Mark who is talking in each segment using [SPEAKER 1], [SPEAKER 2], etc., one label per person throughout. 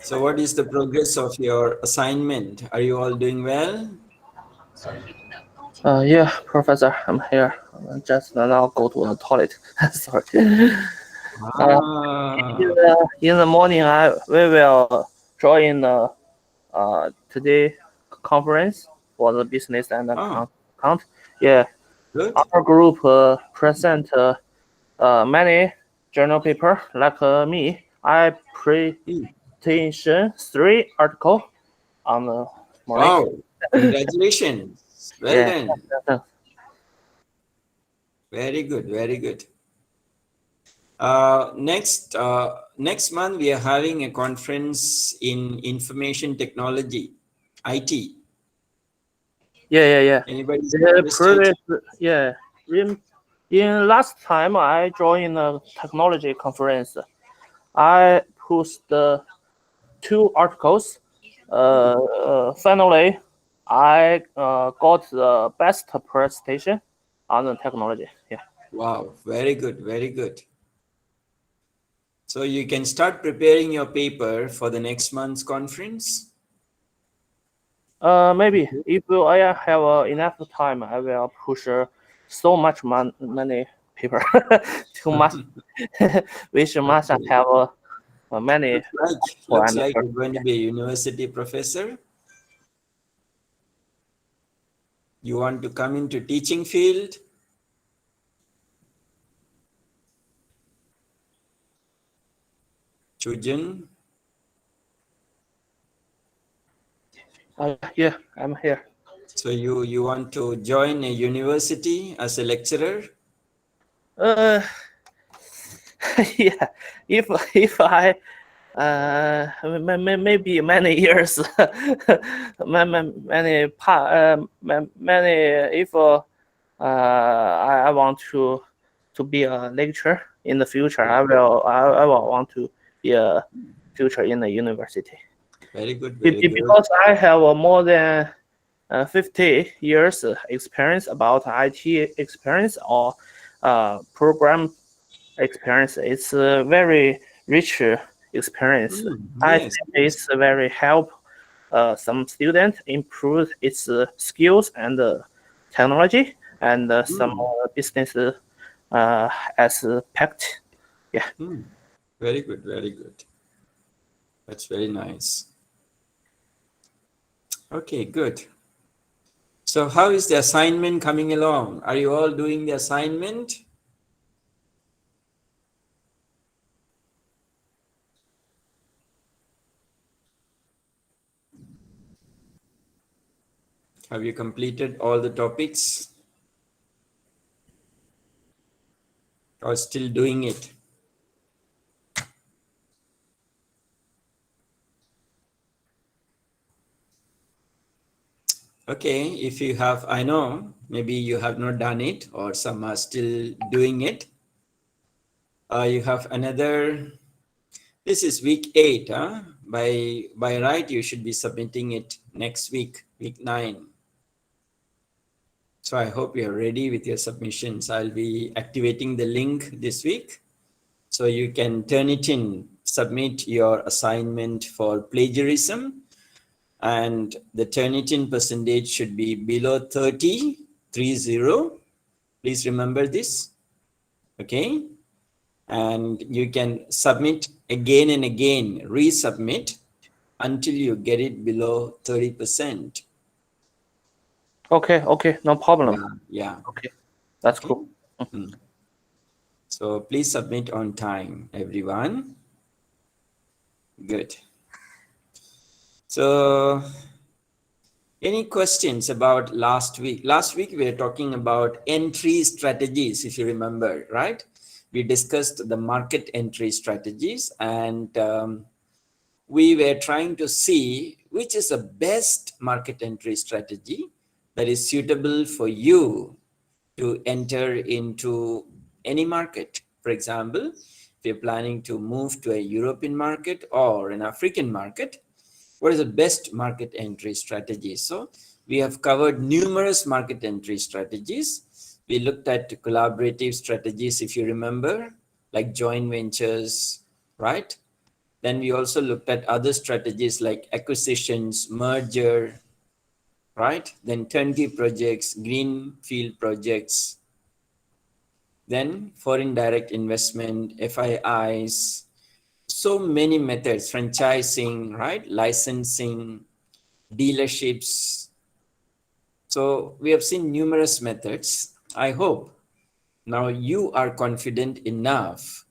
[SPEAKER 1] So what is the progress of your assignment? Are you all doing well?
[SPEAKER 2] Yeah, Professor, I'm here. Just now go to the toilet. Sorry. Uh,
[SPEAKER 1] Ah,
[SPEAKER 2] in the morning, we will join the today conference for the business and
[SPEAKER 1] ah,
[SPEAKER 2] account. Yeah,
[SPEAKER 1] good.
[SPEAKER 2] our group present many journal paper like me. I
[SPEAKER 1] Hmm.
[SPEAKER 2] presentation 3 article on the morning.
[SPEAKER 1] Wow, congratulations. Well
[SPEAKER 2] Yeah.
[SPEAKER 1] done. Very good, very good. Next month we are having a conference in information technology, IT.
[SPEAKER 2] Yeah.
[SPEAKER 1] Anybody
[SPEAKER 2] The
[SPEAKER 1] interested?
[SPEAKER 2] previous, yeah, in, in last time I joined a technology conference, I pushed the 2 articles. Finally, I got the best presentation on the technology. Yeah.
[SPEAKER 1] Wow, very good, very good. So you can start preparing your paper for the next month's conference.
[SPEAKER 2] Maybe if I have enough time, I will push so much money paper too much, which must
[SPEAKER 1] Okay.
[SPEAKER 2] have many
[SPEAKER 1] Looks like
[SPEAKER 2] for
[SPEAKER 1] looks
[SPEAKER 2] and
[SPEAKER 1] like you're going to be a university professor. You want to come into teaching field? Chujin.
[SPEAKER 2] yeah, I'm here.
[SPEAKER 1] So you want to join a university as a lecturer?
[SPEAKER 2] Uh, yeah. If I maybe many years, many if I want to be a lecturer in the future, I will want to be a future in the university.
[SPEAKER 1] Very good, very good.
[SPEAKER 2] Because I have more than 50 years experience about IT experience or program experience. It's a very rich experience. I
[SPEAKER 1] Yes,
[SPEAKER 2] think
[SPEAKER 1] yes.
[SPEAKER 2] it's very help some student improve its skills and technology and some
[SPEAKER 1] Hmm,
[SPEAKER 2] business aspect. Yeah.
[SPEAKER 1] hmm. Very good, very good. That's very nice. Okay, good. So how is the assignment coming along? Are you all doing the assignment? Have you completed all the topics or still doing it? Okay, if you have, I know, maybe you have not done it or some are still doing it. You have another, this is week 8, huh? By right, you should be submitting it next week, week 9. So I hope you're ready with your submissions. I'll be activating the link this week. So you can turn it in, submit your assignment for plagiarism, and the Turnitin percentage should be below 30. Please remember this, okay? And you can submit again and again, resubmit until you get it below 30%.
[SPEAKER 2] Okay, no problem.
[SPEAKER 1] Yeah,
[SPEAKER 2] Okay, that's
[SPEAKER 1] okay.
[SPEAKER 2] cool.
[SPEAKER 1] Hmm. So please submit on time, everyone. Good. So any questions about last week? Last week we were talking about entry strategies, if you remember, right? We discussed the market entry strategies, and we were trying to see which is the best market entry strategy that is suitable for you to enter into any market. For example, if you're planning to move to a European market or an African market, what is the best market entry strategy? So we have covered numerous market entry strategies. We looked at collaborative strategies, if you remember, like joint ventures, right? Then we also looked at other strategies like acquisitions, merger, right? Then turnkey projects, greenfield projects, then foreign direct investment, FIIs, so many methods, franchising, right? Licensing, dealerships. So we have seen numerous methods. I hope now you are confident enough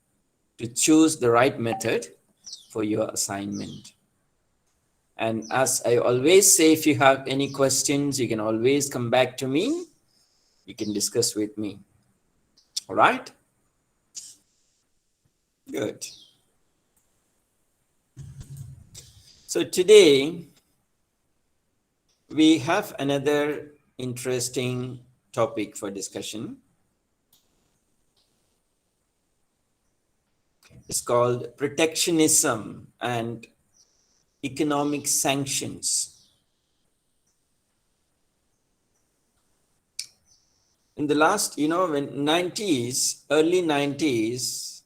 [SPEAKER 1] to choose the right method for your assignment. And as I always say, if you have any questions, you can always come back to me. You can discuss with me. All right? Good. So today we have another interesting topic for discussion. It's called protectionism and economic sanctions. In the last, when 90s, early 90s,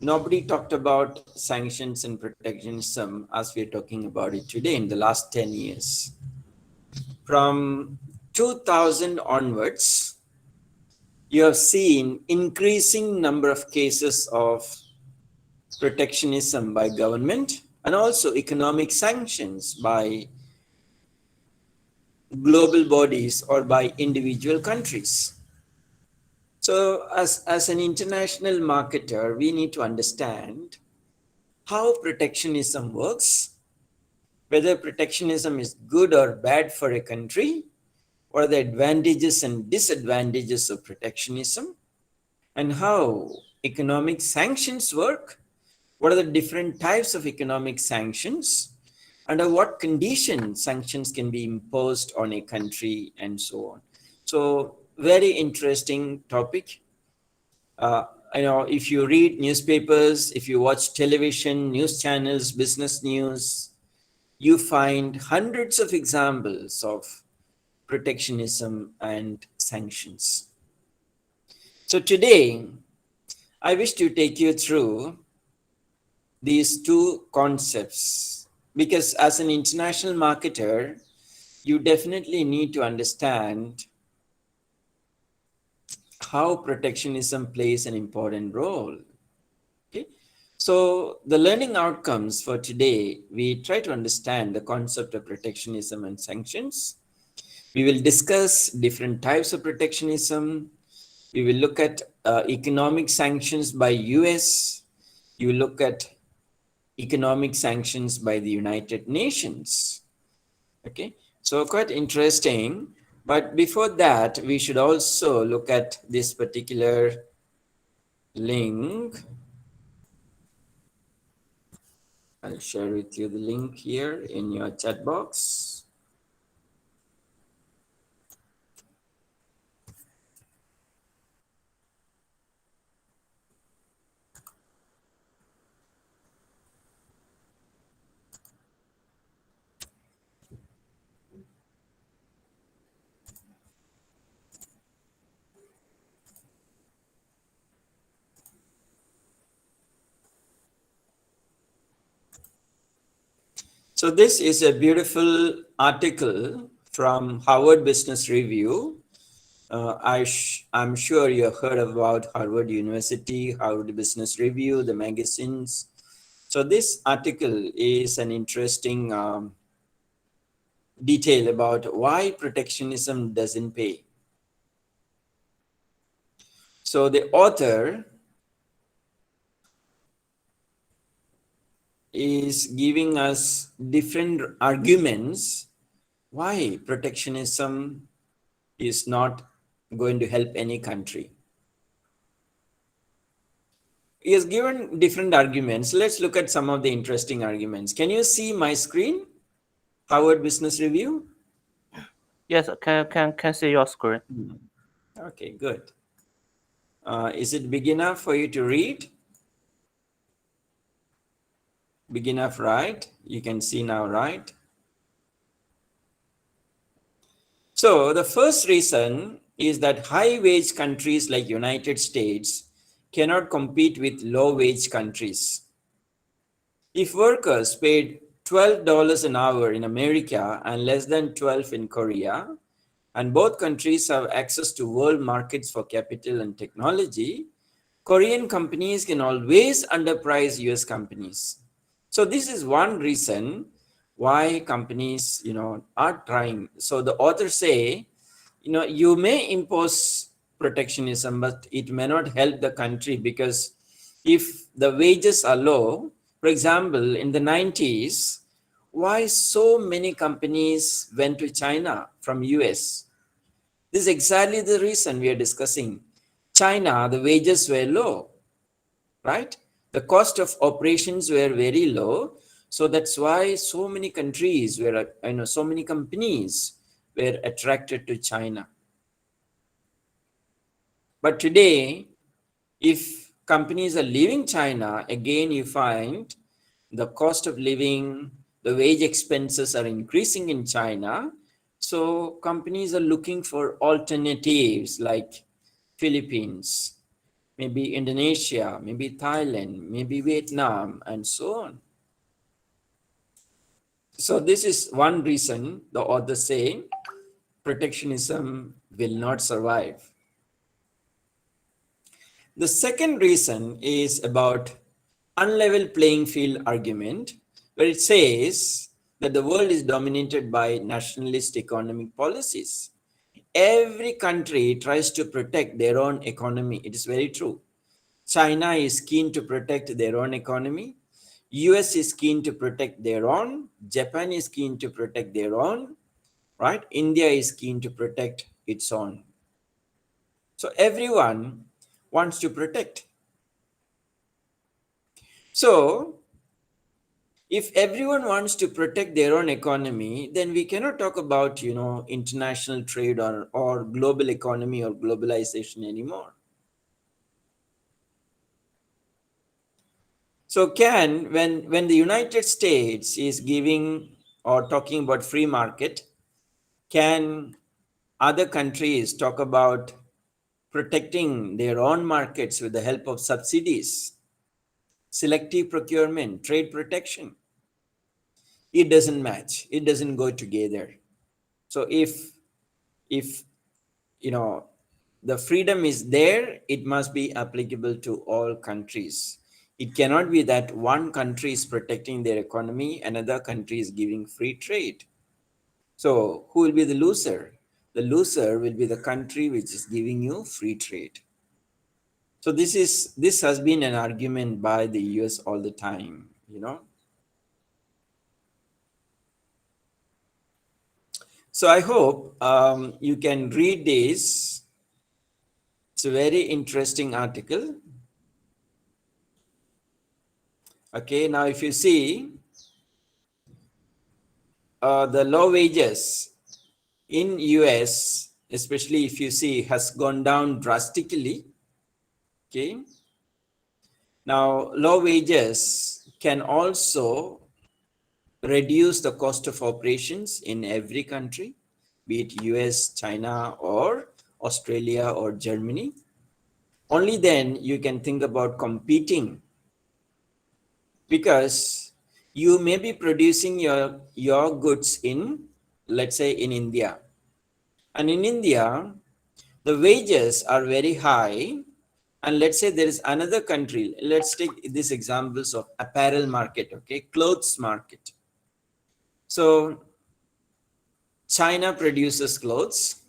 [SPEAKER 1] nobody talked about sanctions and protectionism as we're talking about it today in the last 10 years. From 2000 onwards, you have seen increasing number of cases of protectionism by government and also economic sanctions by global bodies or by individual countries. So as an international marketer, we need to understand how protectionism works, whether protectionism is good or bad for a country, what are the advantages and disadvantages of protectionism, and how economic sanctions work, what are the different types of economic sanctions, under what conditions sanctions can be imposed on a country, and so on. So very interesting topic. If you read newspapers, if you watch television, news channels, business news, you find hundreds of examples of protectionism and sanctions. So today, I wish to take you through these two concepts, because as an international marketer, you definitely need to understand how protectionism plays an important role. Okay, so the learning outcomes for today, we try to understand the concept of protectionism and sanctions. We will discuss different types of protectionism. We will look at economic sanctions by US. You will look at economic sanctions by the United Nations. Okay, so quite interesting. But before that, we should also look at this particular link. I'll share with you the link here in your chat box. So this is a beautiful article from Harvard Business Review. I'm sure you have heard about Harvard University, Harvard Business Review, the magazines. So this article is an interesting detail about why protectionism doesn't pay. So the author is giving us different arguments why protectionism is not going to help any country. He has given different arguments. Let's look at some of the interesting arguments. Can you see my screen? Harvard Business Review?
[SPEAKER 2] Yes, can see your screen.
[SPEAKER 1] Okay, good. Is it big enough for you to read? Big enough, right? You can see now, right? So the first reason is that high wage countries like United States cannot compete with low wage countries. If workers paid $12 an hour in America and less than 12 in Korea, and both countries have access to world markets for capital and technology, Korean companies can always underprice US companies. So this is one reason why companies, are trying. So the authors say, you may impose protectionism, but it may not help the country, because if the wages are low, for example, in the 90s, why so many companies went to China from US? This is exactly the reason we are discussing. China, the wages were low, right? The cost of operations were very low. So that's why so many countries were, so many companies were attracted to China. But today, if companies are leaving China, again, you find the cost of living, the wage expenses are increasing in China. So companies are looking for alternatives like Philippines, maybe Indonesia, maybe Thailand, maybe Vietnam, and so on. So this is one reason the authors say protectionism will not survive. The second reason is about unlevel playing field argument, where it says that the world is dominated by nationalist economic policies. Every country tries to protect their own economy. It is very true. China is keen to protect their own economy. US is keen to protect their own. Japan is keen to protect their own. Right? India is keen to protect its own. So everyone wants to protect. So if everyone wants to protect their own economy, then we cannot talk about, international trade or global economy or globalization anymore. So when the United States is giving or talking about free market, can other countries talk about protecting their own markets with the help of subsidies, selective procurement, trade protection? It doesn't match. It doesn't go together. So if the freedom is there, it must be applicable to all countries. It cannot be that one country is protecting their economy, another country is giving free trade. So who will be the loser? The loser will be the country which is giving you free trade. So this has been an argument by the US all the time. So I hope you can read this. It's a very interesting article. Okay, now if you see the low wages in US, especially if you see, has gone down drastically. Okay, now low wages can also reduce the cost of operations in every country, be it US, China, or Australia or Germany. Only then you can think about competing, because you may be producing your goods in, let's say, in India. And in India, the wages are very high. And let's say there is another country. Let's take these examples of apparel market, okay, clothes market. So China produces clothes.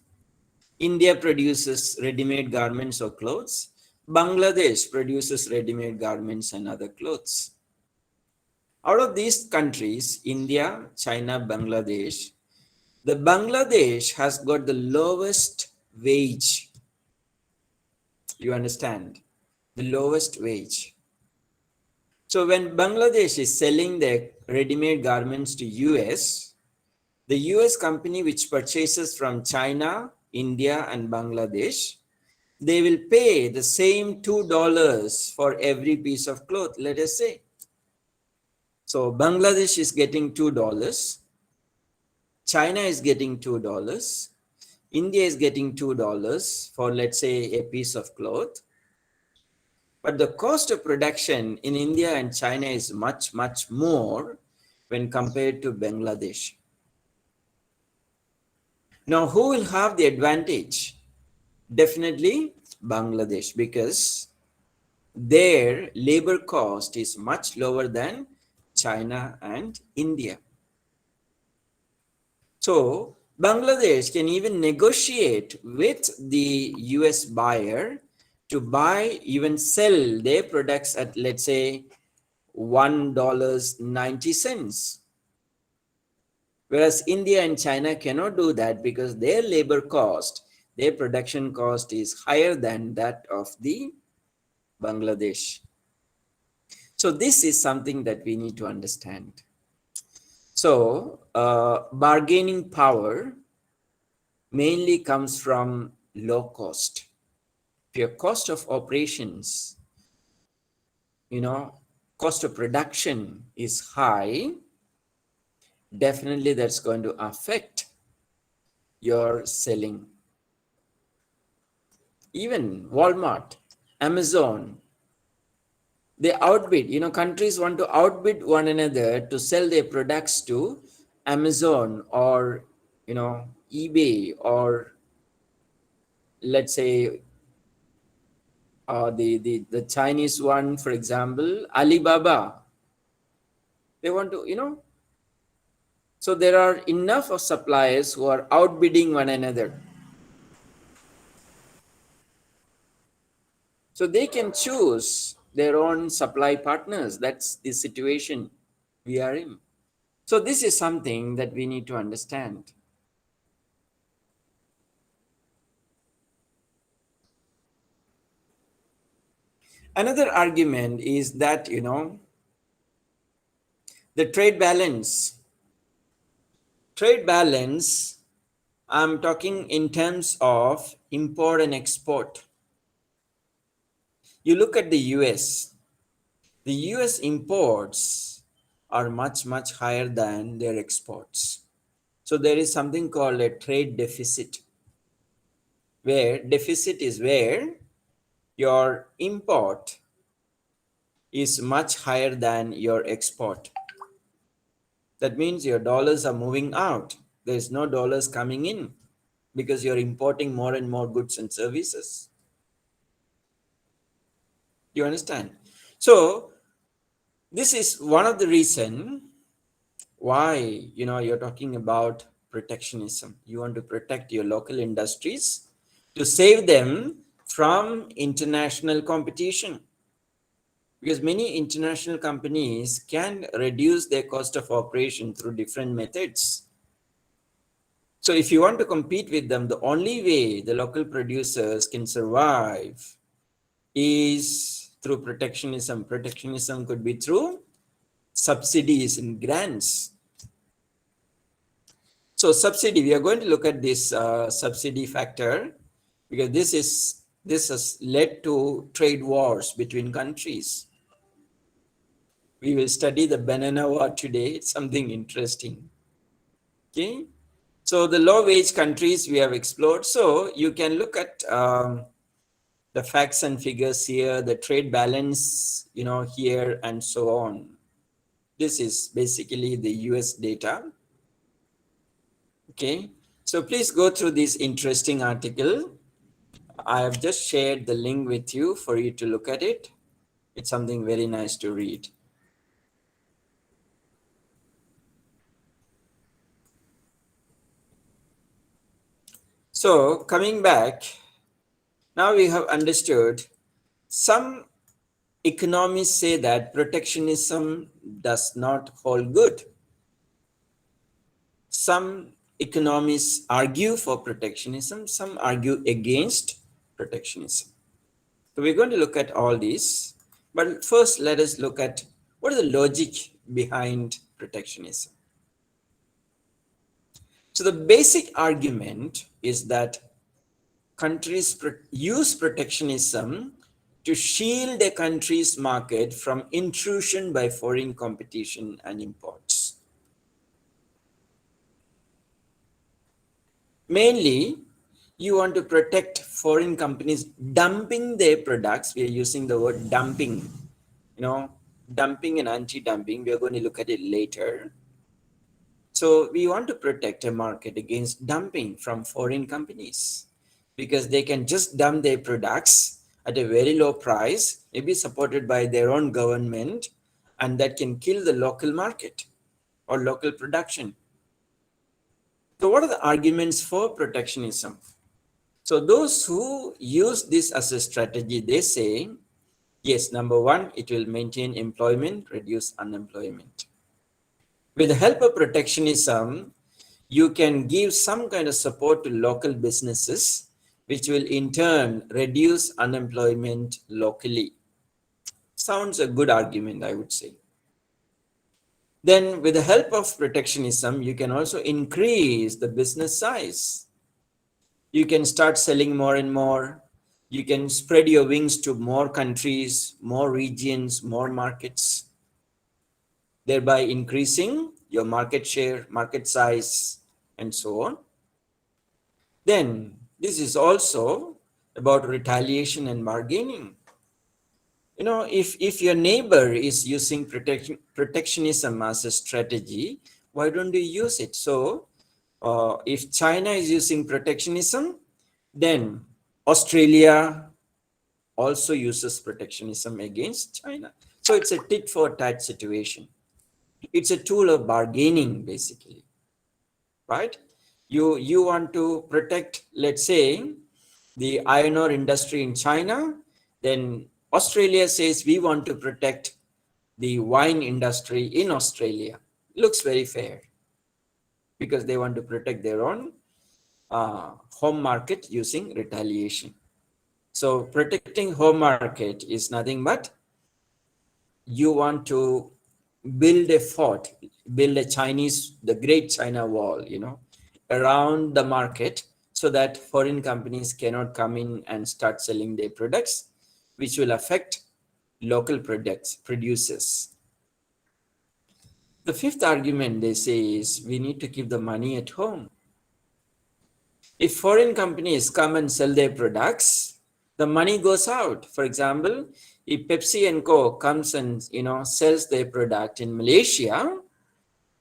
[SPEAKER 1] India produces ready-made garments or clothes. Bangladesh produces ready-made garments and other clothes. Out of these countries, India, China, Bangladesh, the Bangladesh has got the lowest wage. You understand? The lowest wage. So when Bangladesh is selling their ready-made garments to US, the US company which purchases from China, India, and Bangladesh, they will pay the same $2 for every piece of cloth, let us say. So Bangladesh is getting $2, China is getting $2, India is getting $2 for, let's say, a piece of cloth. But the cost of production in India and China is much, much more when compared to Bangladesh. Now, who will have the advantage? Definitely Bangladesh, because their labor cost is much lower than China and India. So Bangladesh can even negotiate with the US buyer to buy, even sell their products at, let's say, $1.90. Whereas India and China cannot do that because their labor cost, their production cost is higher than that of the Bangladesh. So this is something that we need to understand. So bargaining power mainly comes from low cost. If your cost of operations, cost of production is high, definitely that's going to affect your selling. Even Walmart, Amazon, they outbid, countries want to outbid one another to sell their products to Amazon or, eBay, or let's say the Chinese one, for example, Alibaba. They want to, so there are enough of suppliers who are outbidding one another. So they can choose their own supply partners. That's the situation we are in. So this is something that we need to understand. Another argument is that, the trade balance, I'm talking in terms of import and export. You look at the US imports are much, much higher than their exports. So there is something called a trade deficit, where deficit is where your import is much higher than your export. That means your dollars are moving out. There's no dollars coming in because you're importing more and more goods and services. You understand? So this is one of the reason why, you're talking about protectionism. You want to protect your local industries to save them from international competition, because many international companies can reduce their cost of operation through different methods. So if you want to compete with them, the only way the local producers can survive is through protectionism. Protectionism could be through subsidies and grants. So subsidy, we are going to look at this subsidy factor, because this has led to trade wars between countries. We will study the banana war today. It's something interesting. Okay. So the low wage countries we have explored. So you can look at the facts and figures here, the trade balance, here and so on. This is basically the US data. Okay. So please go through this interesting article. I have just shared the link with you for you to look at it. It's something very nice to read. So coming back, now we have understood some economists say that protectionism does not hold good. Some economists argue for protectionism, some argue against protectionism. So we're going to look at all these, but first let us look at what is the logic behind protectionism. So the basic argument is that countries use protectionism to shield a country's market from intrusion by foreign competition and imports. Mainly, You want to protect foreign companies dumping their products. We are using the word dumping, dumping and anti-dumping. We are going to look at it later. So we want to protect a market against dumping from foreign companies because they can just dump their products at a very low price, maybe supported by their own government, and that can kill the local market or local production. So what are the arguments for protectionism? So those who use this as a strategy, they say, yes, number one, it will maintain employment, reduce unemployment. With the help of protectionism, you can give some kind of support to local businesses, which will in turn reduce unemployment locally. Sounds a good argument, I would say. Then with the help of protectionism, you can also increase the business size. You can start selling more and more. You can spread your wings to more countries, more regions, more markets, thereby increasing your market share, market size, and so on. Then this is also about retaliation and bargaining. If your neighbor is using protectionism as a strategy, why don't you use it? So if China is using protectionism, then Australia also uses protectionism against China. So it's a tit for tat situation. It's a tool of bargaining, basically, right? You want to protect, let's say, the iron ore industry in China, then Australia says we want to protect the wine industry in Australia. Looks very fair because they want to protect their own home market using retaliation. So protecting home market is nothing but you want to build a fort, build the Great China Wall, around the market so that foreign companies cannot come in and start selling their products, which will affect local producers. The fifth argument they say is we need to keep the money at home. If foreign companies come and sell their products, the money goes out. For example, if Pepsi and Coke comes and sells their product in Malaysia,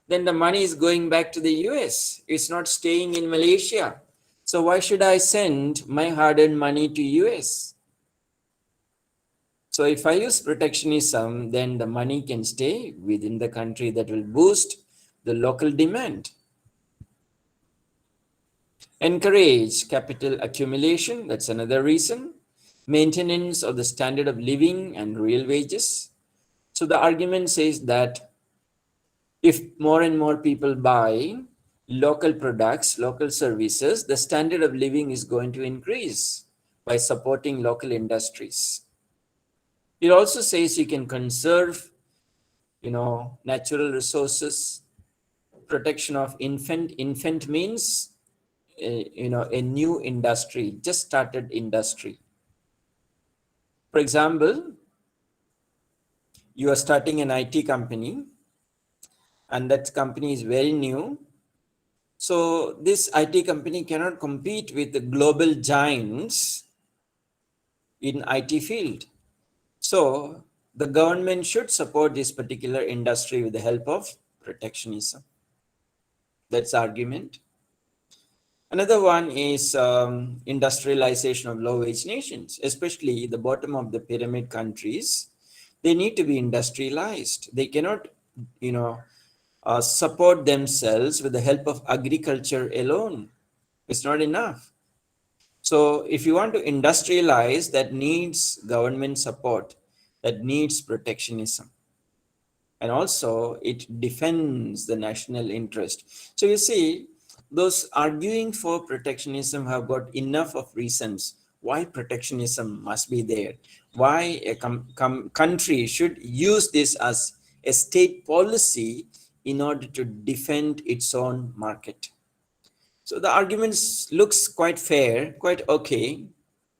[SPEAKER 1] then the money is going back to the US. It's not staying in Malaysia. So why should I send my hard-earned money to US? So if I use protectionism, then the money can stay within the country. That will boost the local demand. Encourage capital accumulation. That's another reason. Maintenance of the standard of living and real wages. So the argument says that if more and more people buy local products, local services, the standard of living is going to increase by supporting local industries. It also says you can conserve, natural resources, protection of infant. Infant means, a new industry, just started industry. For example, you are starting an IT company and that company is very new. So this IT company cannot compete with the global giants in IT field. So the government should support this particular industry with the help of protectionism. That's argument. Another one is industrialization of low-wage nations, especially the bottom of the pyramid countries. They need to be industrialized. They cannot, support themselves with the help of agriculture alone. It's not enough. So if you want to industrialize, that needs government support, that needs protectionism. And also it defends the national interest. So you see, those arguing for protectionism have got enough of reasons why protectionism must be there, why a country should use this as a state policy in order to defend its own market. So the arguments looks quite fair, quite okay,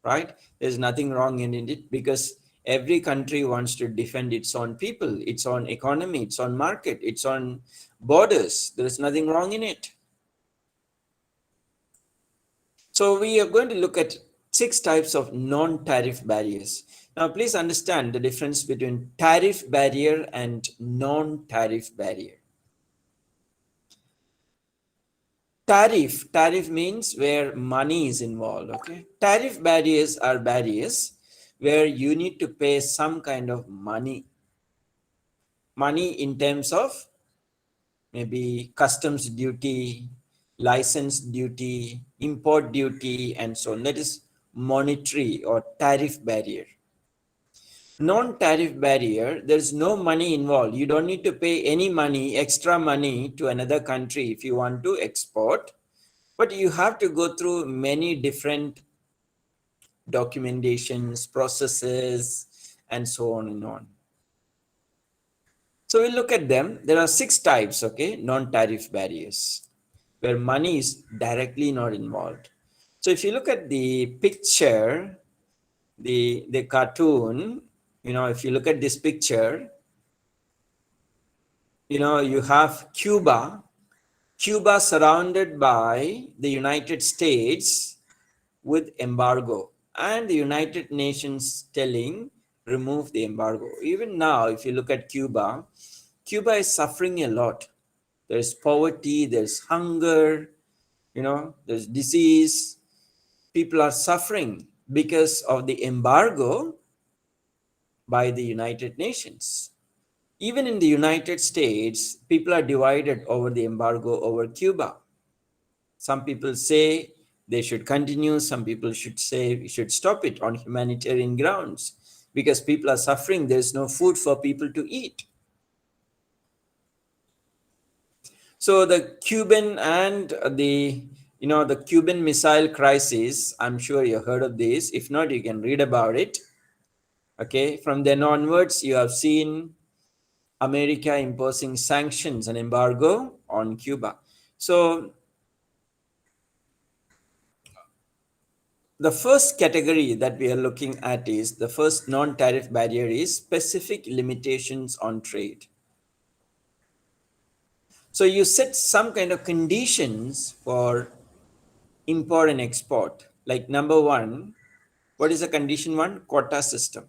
[SPEAKER 1] right? There's nothing wrong in it because every country wants to defend its own people, its own economy, its own market, its own borders. There is nothing wrong in it. So we are going to look at 6 types of non-tariff barriers. Now, please understand the difference between tariff barrier and non-tariff barrier. Tariff means where money is involved. Okay, tariff barriers are barriers where you need to pay some kind of money in terms of maybe customs duty, license duty, import duty, and so on. That is monetary or tariff barrier. Non-tariff barrier, there's no money involved. You don't need to pay any money, extra money to another country if you want to export, but you have to go through many different documentations, processes, and so on and on. So we'll look at them. There are 6 types, okay, non-tariff barriers, where money is directly not involved. So if you look at the picture, the cartoon, if you look at this picture, you have Cuba surrounded by the United States with embargo, and the United Nations telling remove the embargo. Even now, if you look at Cuba is suffering a lot. There's poverty, there's hunger, there's disease. People are suffering because of the embargo by the United Nations. Even in the United States, people are divided over the embargo over Cuba. Some people say they should continue. Some people should say we should stop it on humanitarian grounds because people are suffering. There's no food for people to eat. So the Cuban and the Cuban Missile Crisis, I'm sure you heard of this. If not, you can read about it. Okay, from then onwards, you have seen America imposing sanctions and embargo on Cuba. So the first category that we are looking at is the first non-tariff barrier is specific limitations on trade. So you set some kind of conditions for import and export. Like number 1, what is the condition 1? Quota system.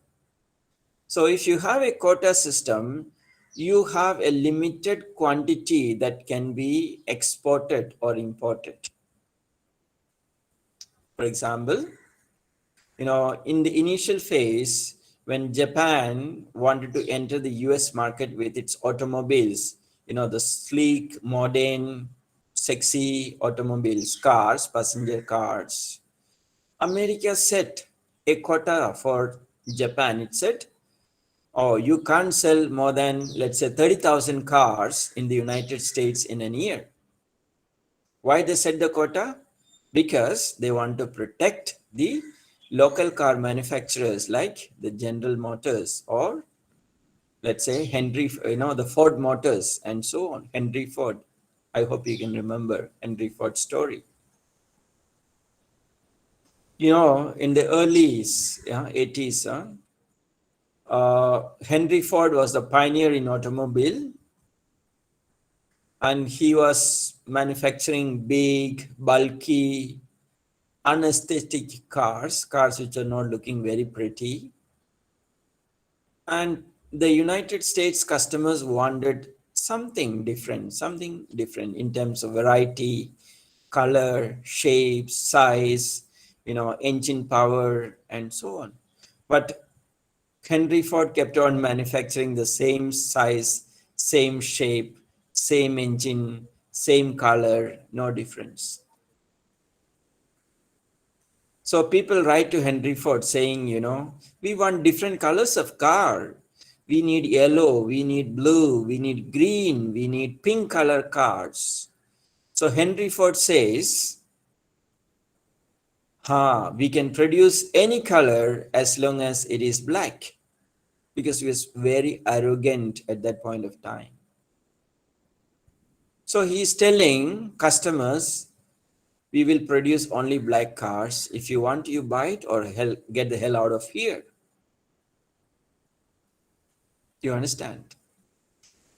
[SPEAKER 1] So if you have a quota system, you have a limited quantity that can be exported or imported. For example, in the initial phase, when Japan wanted to enter the US market with its automobiles, the sleek, modern, sexy automobiles, cars, passenger cars, America set a quota for Japan. It said, oh, you can't sell more than, let's say, 30,000 cars in the United States in a year. Why they set the quota? Because they want to protect the local car manufacturers like the General Motors or let's say Henry, the Ford Motors and so on. Henry Ford. I hope you can remember Henry Ford's story. In the early 80s, Henry Ford was the pioneer in automobile, and he was manufacturing big, bulky, unaesthetic cars which are not looking very pretty. And the United States customers wanted something different in terms of variety, color, shape, size, engine power, and so on. But Henry Ford kept on manufacturing the same size, same shape, same engine, same color, no difference. So people write to Henry Ford saying, we want different colors of car. We need yellow, we need blue, we need green, we need pink color cars. So Henry Ford says, we can produce any color as long as it is black, because he was very arrogant at that point of time. So he's telling customers, we will produce only black cars. If you want, you buy it or get the hell out of here. Do you understand?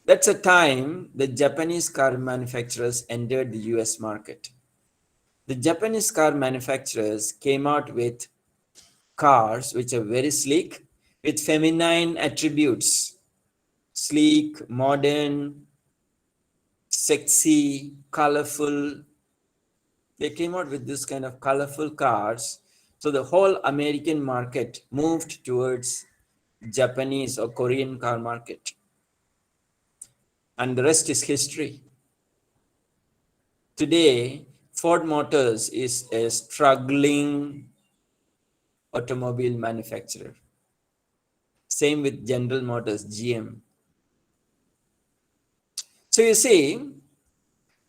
[SPEAKER 1] That's a time the Japanese car manufacturers entered the US market. the Japanese car manufacturers came out with cars which are very sleek with feminine attributes, sleek, modern, sexy, colorful. They came out with this kind of colorful cars. So the whole American market moved towards Japanese or Korean car market. And the rest is history. Today, Ford Motors is a struggling automobile manufacturer. Same with General Motors, GM. So you see,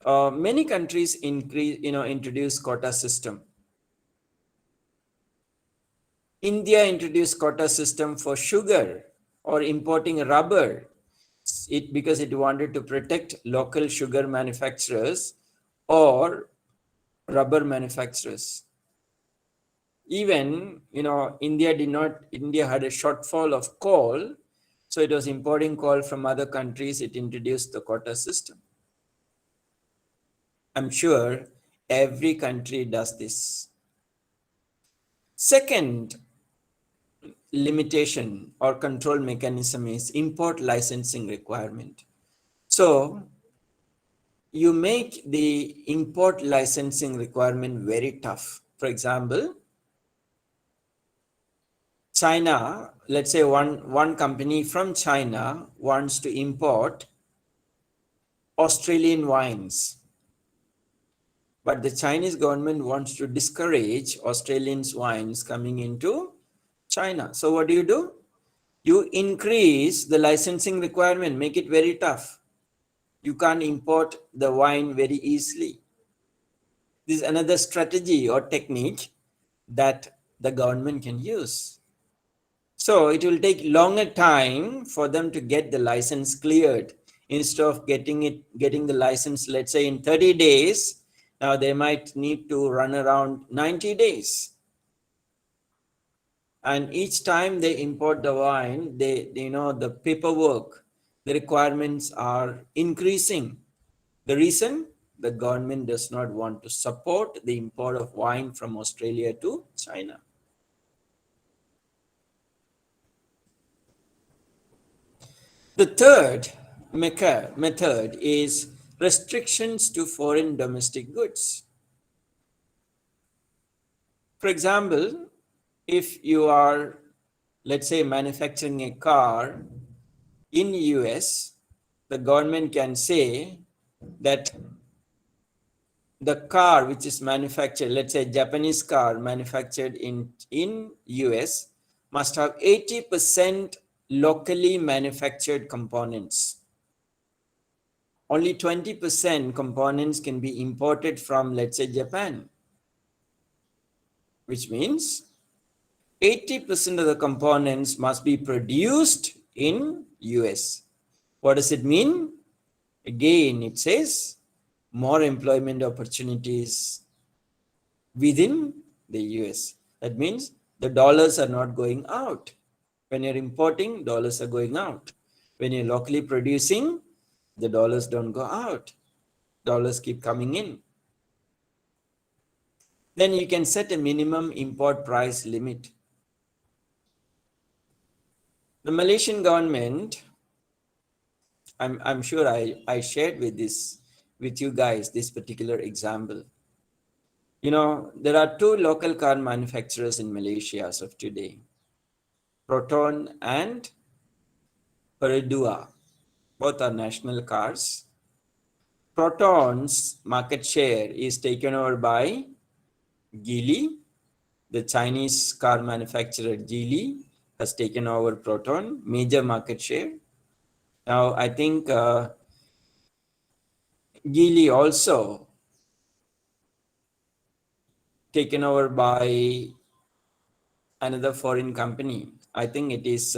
[SPEAKER 1] many countries introduce quota system. India introduced quota system for sugar or importing rubber. Because it wanted to protect local sugar manufacturers or rubber manufacturers. Even India had a shortfall of coal, so it was importing coal from other countries. It introduced the quota system. I'm sure every country does this. Second limitation or control mechanism is import licensing requirement. So you make the import licensing requirement very tough. For example, China, let's say one company from China wants to import Australian wines, but the Chinese government wants to discourage Australian wines coming into China. So what do? You increase the licensing requirement, make it very tough. You can't import the wine very easily. This is another strategy or technique that the government can use. So it will take longer time for them to get the license cleared. Instead of getting the license, let's say in 30 days, now they might need to run around 90 days. And each time they import the wine, the paperwork, the requirements are increasing. The reason? The government does not want to support the import of wine from Australia to China. The third method is restrictions to foreign domestic goods. For example, if you are, let's say, manufacturing a car in US, the government can say that the car which is manufactured, let's say Japanese car manufactured in US, must have 80% locally manufactured components. Only 20% components can be imported from, let's say, Japan, which means 80% of the components must be produced in US. What does it mean? Again, it says more employment opportunities within the US. That means the dollars are not going out. When you're importing, dollars are going out. When you're locally producing, the dollars don't go out. Dollars keep coming in. Then you can set a minimum import price limit. The Malaysian government, I'm sure I shared with you guys this particular example. There are two local car manufacturers in Malaysia as of today, Proton and Perodua. Both are national cars. Proton's market share is taken over by Geely. The Chinese car manufacturer Geely has taken over Proton, major market share. Now, I think Geely also taken over by another foreign company. I think it is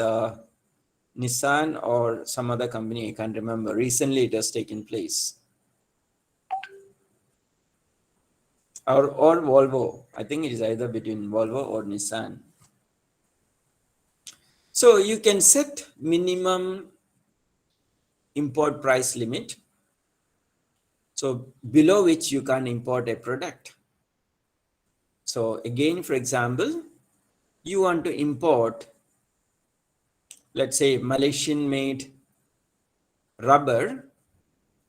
[SPEAKER 1] Nissan or some other company, I can't remember. Recently it has taken place. Or Volvo. I think it is either between Volvo or Nissan. So you can set minimum import price limit. So below which you can import a product. So again, for example, you want to import, let's say, Malaysian made rubber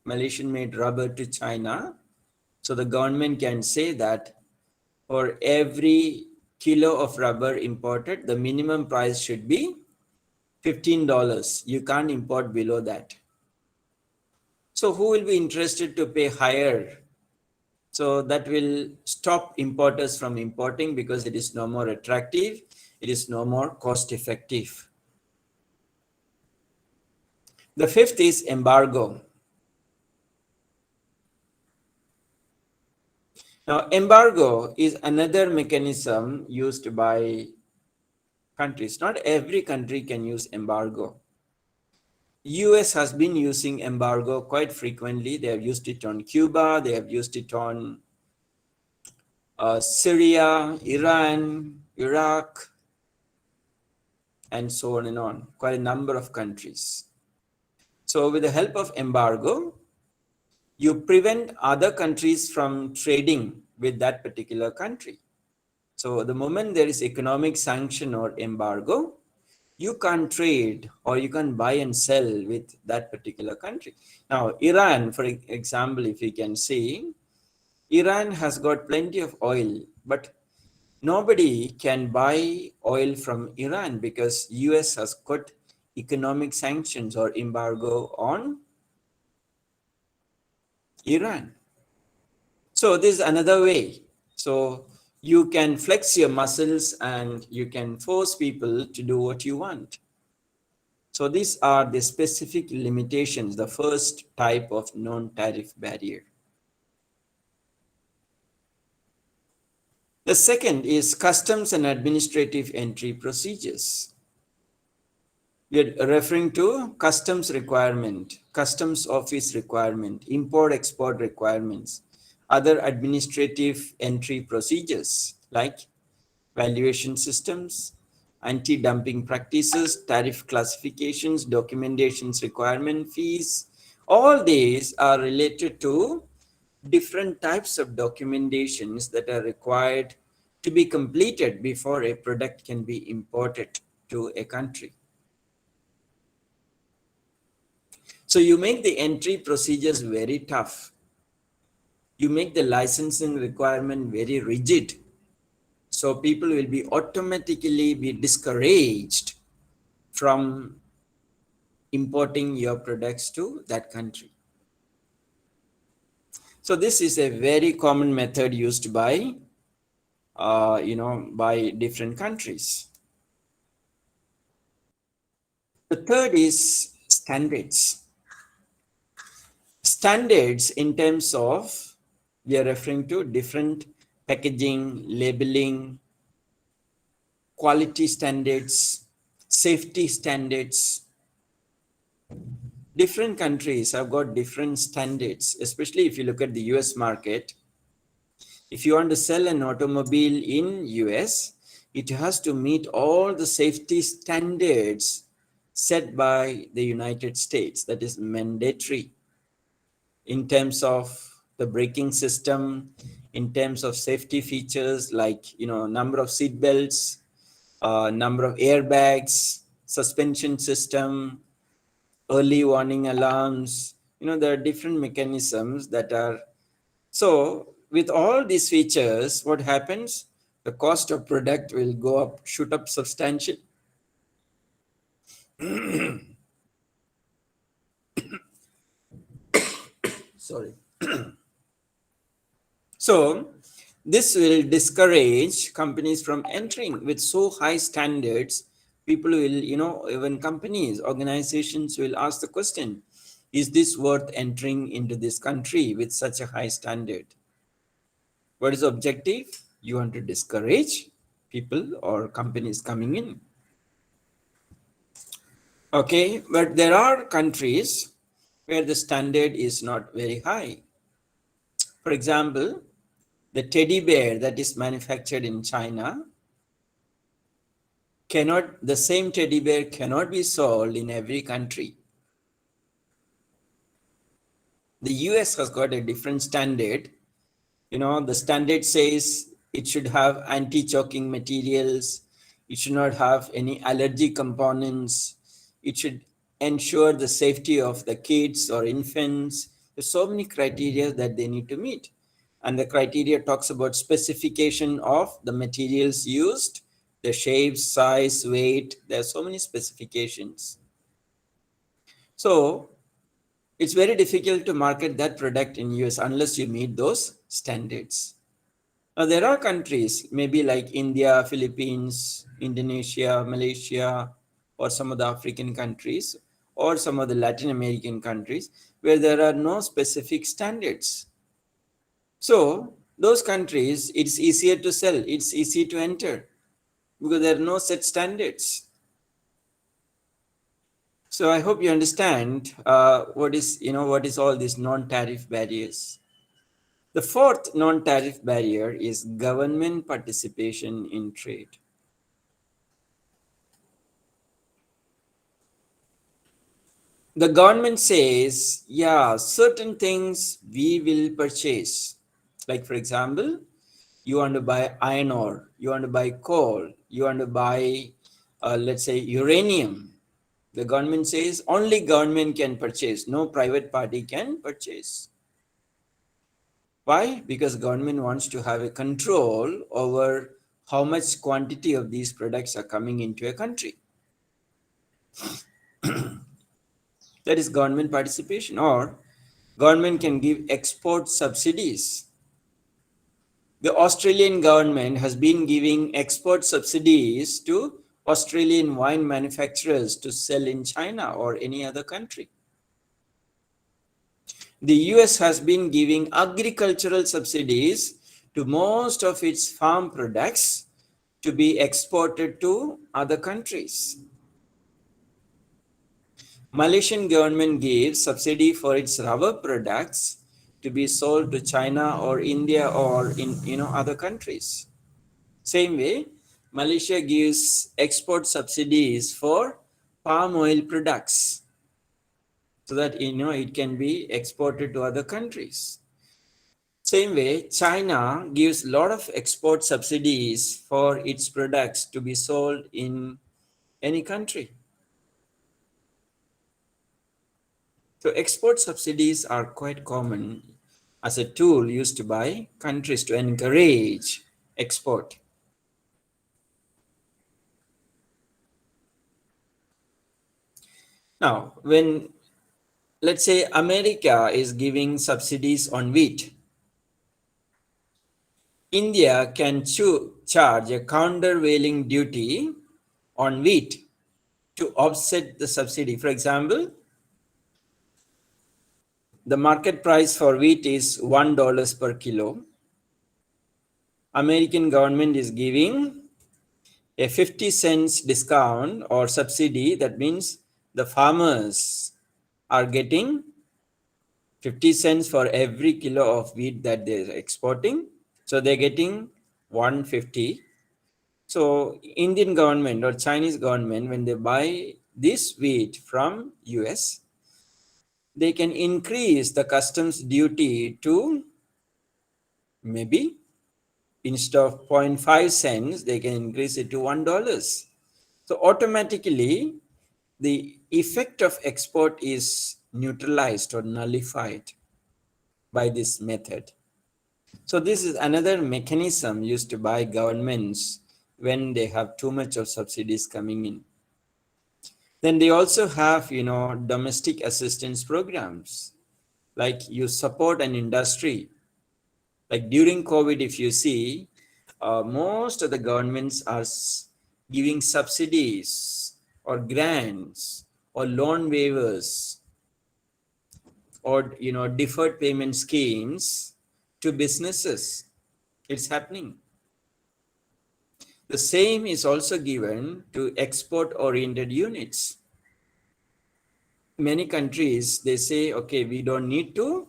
[SPEAKER 1] to China. So the government can say that for every kilo of rubber imported, the minimum price should be $15. You can't import below that. So who will be interested to pay higher? So that will stop importers from importing because it is no more attractive. It is no more cost effective. The fifth is embargo. Now, embargo is another mechanism used by countries. Not every country can use embargo. US has been using embargo quite frequently. They have used it on Cuba. They have used it on Syria, Iran, Iraq, and so on and on. Quite a number of countries. So with the help of embargo, you prevent other countries from trading with that particular country. So the moment there is economic sanction or embargo, you can't trade or you can't buy and sell with that particular country. Now, Iran, for example, if you can see, Iran has got plenty of oil, but nobody can buy oil from Iran because US has got economic sanctions or embargo on Iran. So this is another way. So you can flex your muscles and you can force people to do what you want. So these are the specific limitations, the first type of non-tariff barrier. The second is customs and administrative entry procedures. We are referring to customs requirement, customs office requirement, import-export requirements, other administrative entry procedures like valuation systems, anti-dumping practices, tariff classifications, documentations requirement, fees. All these are related to different types of documentations that are required to be completed before a product can be imported to a country. So you make the entry procedures very tough. You make the licensing requirement very rigid. So people will be automatically be discouraged from importing your products to that country. So this is a very common method used by, by different countries. The third is standards. Standards in terms of, we are referring to different packaging, labeling, quality standards, safety standards. Different countries have got different standards, especially if you look at the US market. If you want to sell an automobile in US, it has to meet all the safety standards set by the United States. That is mandatory in terms of the braking system, in terms of safety features like number of seat belts, number of airbags, suspension system, early warning alarms. There are different mechanisms that are. So with all these features, what happens? The cost of product will go up, shoot up substantially. Sorry. So this will discourage companies from entering with so high standards. People will, even companies, organizations will ask the question, is this worth entering into this country with such a high standard? What is the objective? You want to discourage people or companies coming in. Okay, but there are countries where the standard is not very high. For example, the teddy bear that is manufactured in China the same teddy bear cannot be sold in every country. The US has got a different standard. The standard says It should have anti-choking materials. It should not have any allergy components. It should ensure the safety of the kids or infants. There's so many criteria that they need to meet. And the criteria talks about specification of the materials used, the shape, size, weight. There are so many specifications. So it's very difficult to market that product in US unless you meet those standards. Now, there are countries, maybe like India, Philippines, Indonesia, Malaysia, or some of the African countries, or some of the Latin American countries, where there are no specific standards. So, those countries, it's easier to sell, it's easy to enter, because there are no set standards. So, I hope you understand what is all these non-tariff barriers. The fourth non-tariff barrier is government participation in trade. The government says, yeah, certain things we will purchase. Like, for example, you want to buy iron ore, you want to buy coal, you want to buy, let's say, uranium. The government says only government can purchase, no private party can purchase. Why? Because government wants to have a control over how much quantity of these products are coming into a country. That is government participation. Or government can give export subsidies. The Australian government has been giving export subsidies to Australian wine manufacturers to sell in China or any other country. The US has been giving agricultural subsidies to most of its farm products to be exported to other countries. Malaysian government gives subsidy for its rubber products to be sold to China or India or in other countries. Same way, Malaysia gives export subsidies for palm oil products so that it can be exported to other countries. Same way, China gives a lot of export subsidies for its products to be sold in any country. So export subsidies are quite common as a tool used by countries to encourage export. Now, when let's say America is giving subsidies on wheat, India can charge a countervailing duty on wheat to offset the subsidy. For example, the market price for wheat is $1 per kilo. American government is giving a 50 cents discount or subsidy. That means the farmers are getting 50 cents for every kilo of wheat that they're exporting. So they're getting 150. So Indian government or Chinese government, when they buy this wheat from US, they can increase the customs duty to maybe instead of 0.5 cents, they can increase it to $1. So automatically, the effect of export is neutralized or nullified by this method. So this is another mechanism used by governments when they have too much of subsidies coming in. Then they also have, domestic assistance programs, like you support an industry. Like during COVID, if you see, most of the governments are giving subsidies or grants or loan waivers or deferred payment schemes to businesses. It's happening. The same is also given to export oriented units. Many countries, they say, okay, we don't need to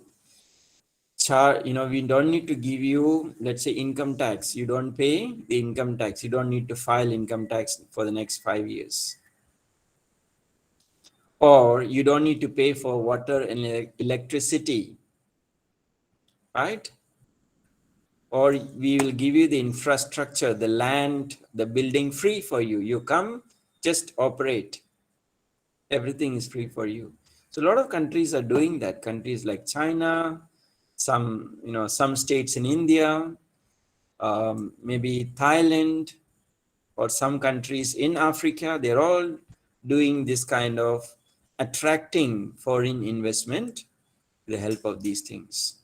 [SPEAKER 1] we don't need to give you, let's say, income tax. You don't pay the income tax. You don't need to file income tax for the next 5 years. Or you don't need to pay for water and electricity, right? or we will give you the infrastructure, the land, the building free for you. You come, just operate. Everything is free for you. So a lot of countries are doing that. Countries like China, some states in India, maybe Thailand, or some countries in Africa, they're all doing this kind of attracting foreign investment with the help of these things.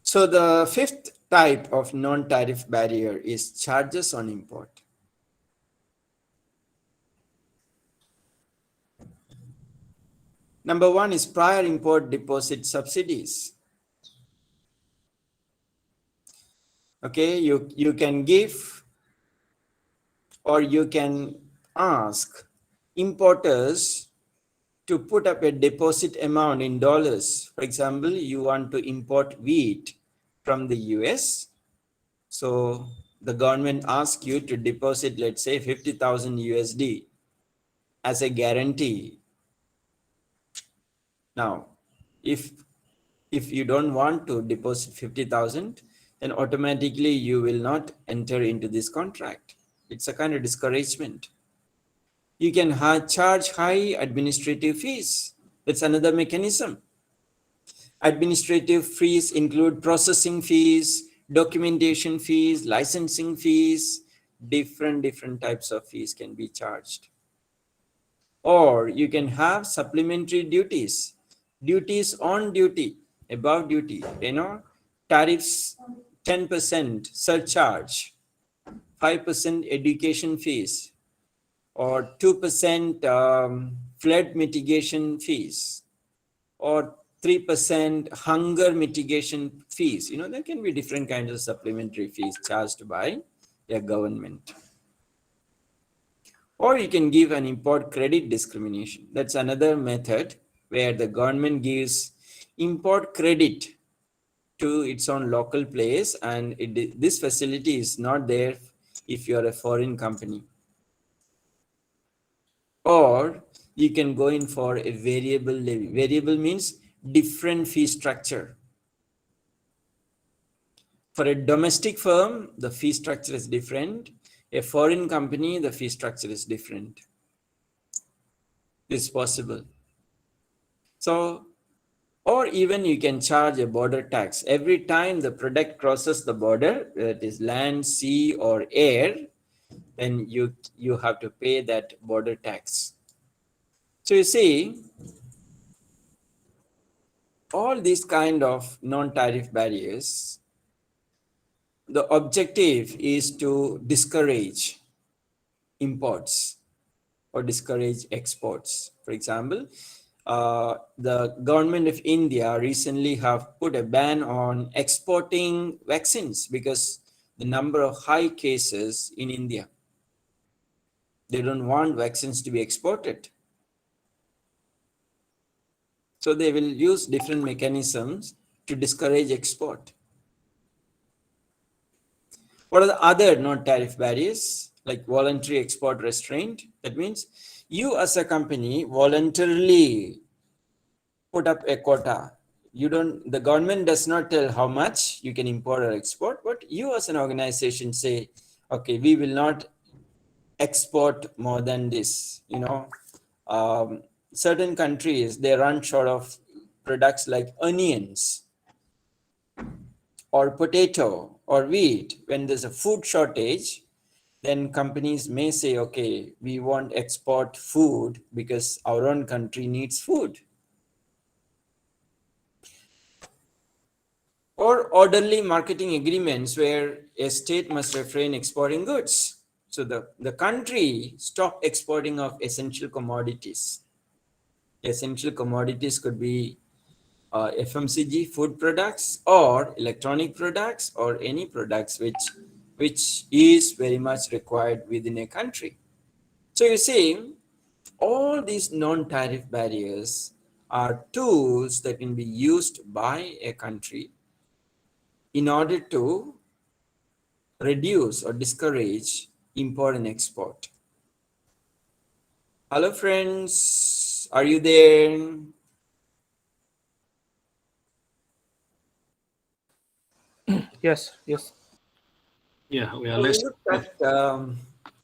[SPEAKER 1] So the fifth type of non-tariff barrier is charges on import. Number one is prior import deposit subsidies. Okay, you can give, or you can ask importers to put up a deposit amount in dollars. For example, you want to import wheat from the US. So the government asks you to deposit, let's say 50,000 USD as a guarantee. Now, if you don't want to deposit 50,000, then automatically you will not enter into this contract. It's a kind of discouragement. You can charge high administrative fees. That's another mechanism. Administrative fees include processing fees, documentation fees, licensing fees, different types of fees can be charged. Or you can have supplementary duties, duties on duty, above duty, tariffs, 10% surcharge, 5% education fees, or 2% flood mitigation fees, or 3% hunger mitigation fees. There can be different kinds of supplementary fees charged by a government. Or you can give an import credit discrimination. That's another method where the government gives import credit to its own local place, and this facility is not there if you're a foreign company. Or you can go in for a variable levy. Variable means different fee structure. For a domestic firm, the fee structure is different. A foreign company, the fee structure is different. It's possible. So, or even you can charge a border tax. Every time the product crosses the border, whether it is land, sea, or air, then you have to pay that border tax. So you see, all these kind of non-tariff barriers, the objective is to discourage imports or discourage exports. For example, the government of India recently have put a ban on exporting vaccines because the number of high cases in India. They don't want vaccines to be exported. So they will use different mechanisms to discourage export. What are the other non-tariff barriers? Like voluntary export restraint. That means you as a company voluntarily put up a quota. The government does not tell how much you can import or export, but you as an organization say, okay, we will not export more than this. Certain countries, they run short of products like onions or potato or wheat. When there's a food shortage, then companies may say, okay, we won't export food because our own country needs food. Or orderly marketing agreements where a state must refrain exporting goods. So the country stop exporting of essential commodities. Essential commodities could be FMCG, food products, or electronic products, or any products which is very much required within a country. So you see, all these non-tariff barriers are tools that can be used by a country in order to reduce or discourage import and export. Hello friends, are you there?
[SPEAKER 2] Yes, yes.
[SPEAKER 3] Yeah, we are
[SPEAKER 1] So we
[SPEAKER 3] listening.
[SPEAKER 1] looked at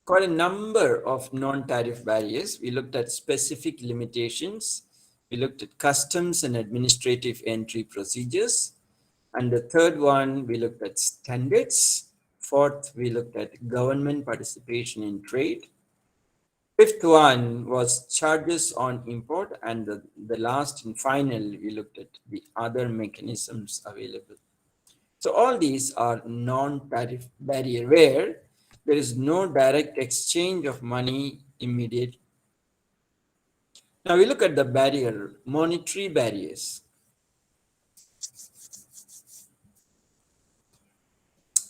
[SPEAKER 1] quite a number of non-tariff barriers. We looked at specific limitations. We looked at customs and administrative entry procedures. And the third one, we looked at standards. Fourth, we looked at government participation in trade. Fifth one was charges on import. And the last and final, we looked at the other mechanisms available. So all these are non-tariff barrier where there is no direct exchange of money immediate. Now we look at the barrier, monetary barriers.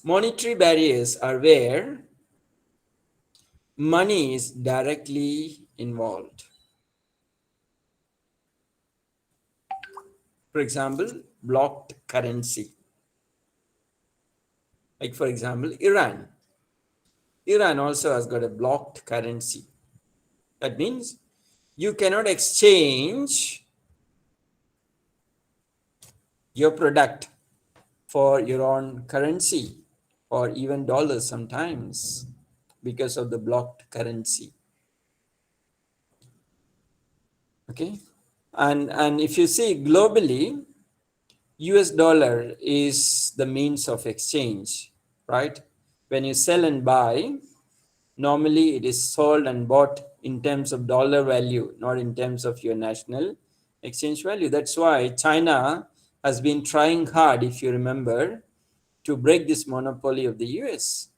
[SPEAKER 1] Monetary barriers are where money is directly involved. For example, blocked currency. Like for example, Iran. Iran also has got a blocked currency. That means you cannot exchange your product for your own currency or even dollars sometimes because of the blocked currency. Okay. And if you see globally, US dollar is the means of exchange, right? When you sell and buy, normally it is sold and bought in terms of dollar value, not in terms of your national exchange value. That's why China has been trying hard, if you remember, to break this monopoly of the US.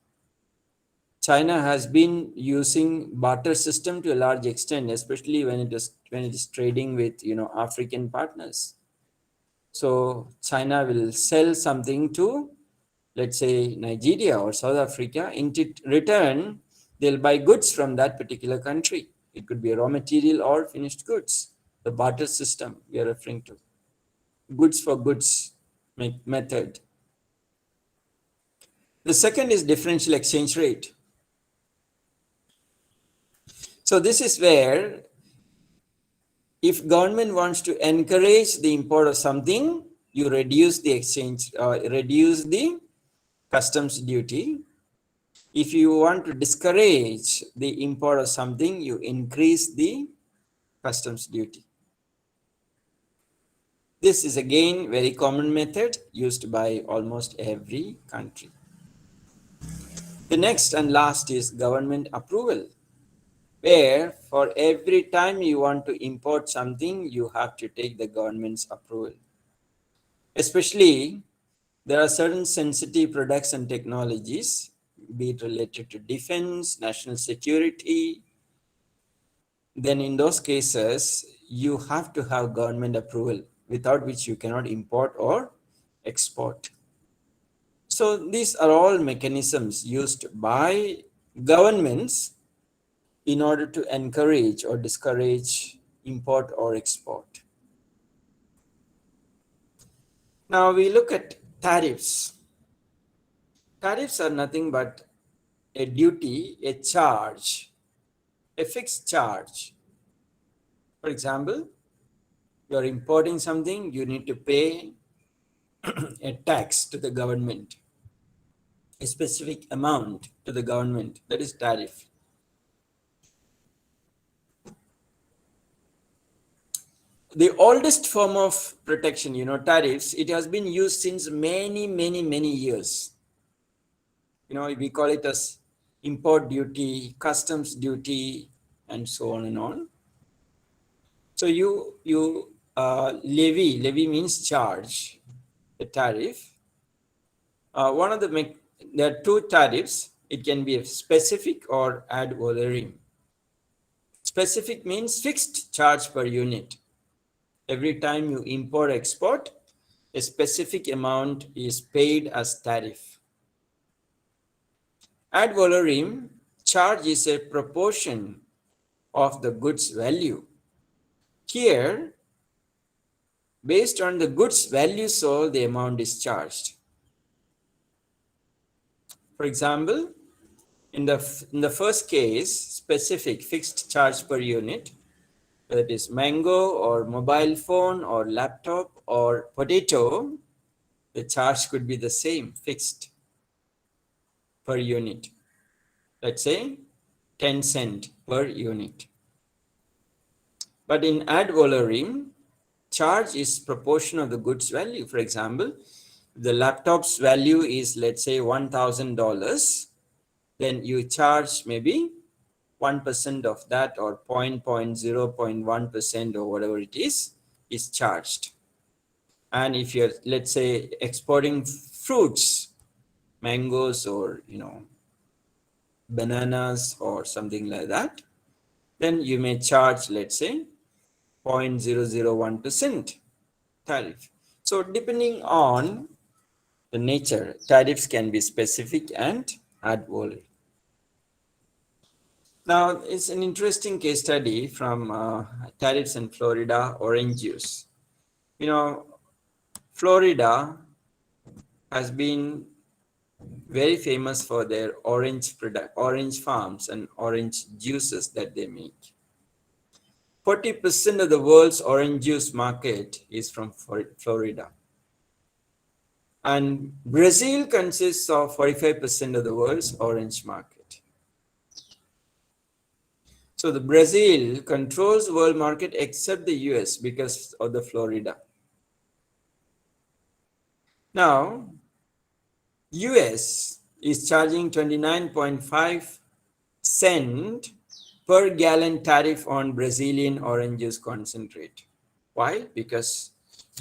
[SPEAKER 1] China has been using barter system to a large extent, especially when it is trading with African partners. So China will sell something to, let's say, Nigeria or South Africa. In return, they'll buy goods from that particular country. It could be a raw material or finished goods. The barter system we are referring to, goods for goods method. The second is differential exchange rate. So this is where if government wants to encourage the import of something, you reduce the reduce the customs duty. If you want to discourage the import of something, you increase the customs duty. This is again very common method used by almost every country. The next and last is government approval, where for every time you want to import something, you have to take the government's approval. Especially, there are certain sensitive products and technologies, be it related to defense, national security. Then in those cases, you have to have government approval, without which you cannot import or export. So these are all mechanisms used by governments in order to encourage or discourage import or export. Now we look at tariffs. Tariffs are nothing but a duty, a charge, a fixed charge. For example, you are importing something, you need to pay a tax to the government, a specific amount to the government, that is tariff. The oldest form of protection, tariffs, it has been used since many years. We call it as import duty, customs duty, and so on and on. So you levy means charge, the tariff. There are two tariffs. It can be a specific or ad valorem. Specific means fixed charge per unit. Every time you import export, a specific amount is paid as tariff. Ad valorem charge is a proportion of the goods value. Here, based on the goods value sold, the amount is charged. For example, in the first case, specific fixed charge per unit, whether it is mango or mobile phone or laptop or potato, the charge could be the same, fixed per unit. Let's say 10 cent per unit. But in ad valorem, charge is proportion of the goods value. For example, the laptop's value is, let's say, $1,000, then you charge maybe 1% of that, or 0.1% or whatever it is charged. And if you're, let's say, exporting fruits, mangoes, or bananas or something like that, then you may charge, let's say, 0.001% tariff. So depending on the nature, tariffs can be specific and ad valorem. Now, it's an interesting case study from tariffs in Florida orange juice. Florida has been very famous for their orange farms and orange juices that they make. 40% of the world's orange juice market is from Florida. And Brazil consists of 45% of the world's orange market. So the Brazil controls the world market except the US because of the Florida. Now, US is charging 29.5 cent per gallon tariff on Brazilian orange juice concentrate. Why? Because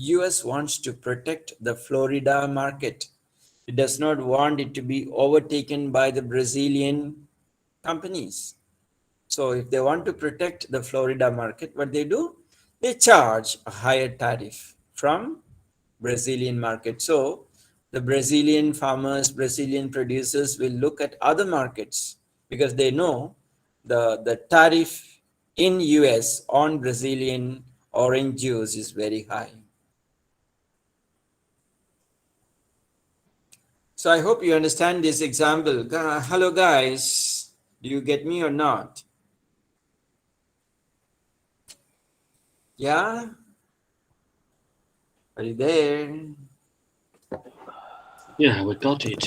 [SPEAKER 1] US wants to protect the Florida market. It does not want it to be overtaken by the Brazilian companies. So if they want to protect the Florida market, what they do? They charge a higher tariff from Brazilian market. So the Brazilian farmers, Brazilian producers will look at other markets because they know the tariff in US on Brazilian orange juice is very high. So I hope you understand this example. Hello guys, do you get me or not? Yeah? Are you there?
[SPEAKER 3] Yeah, we got it.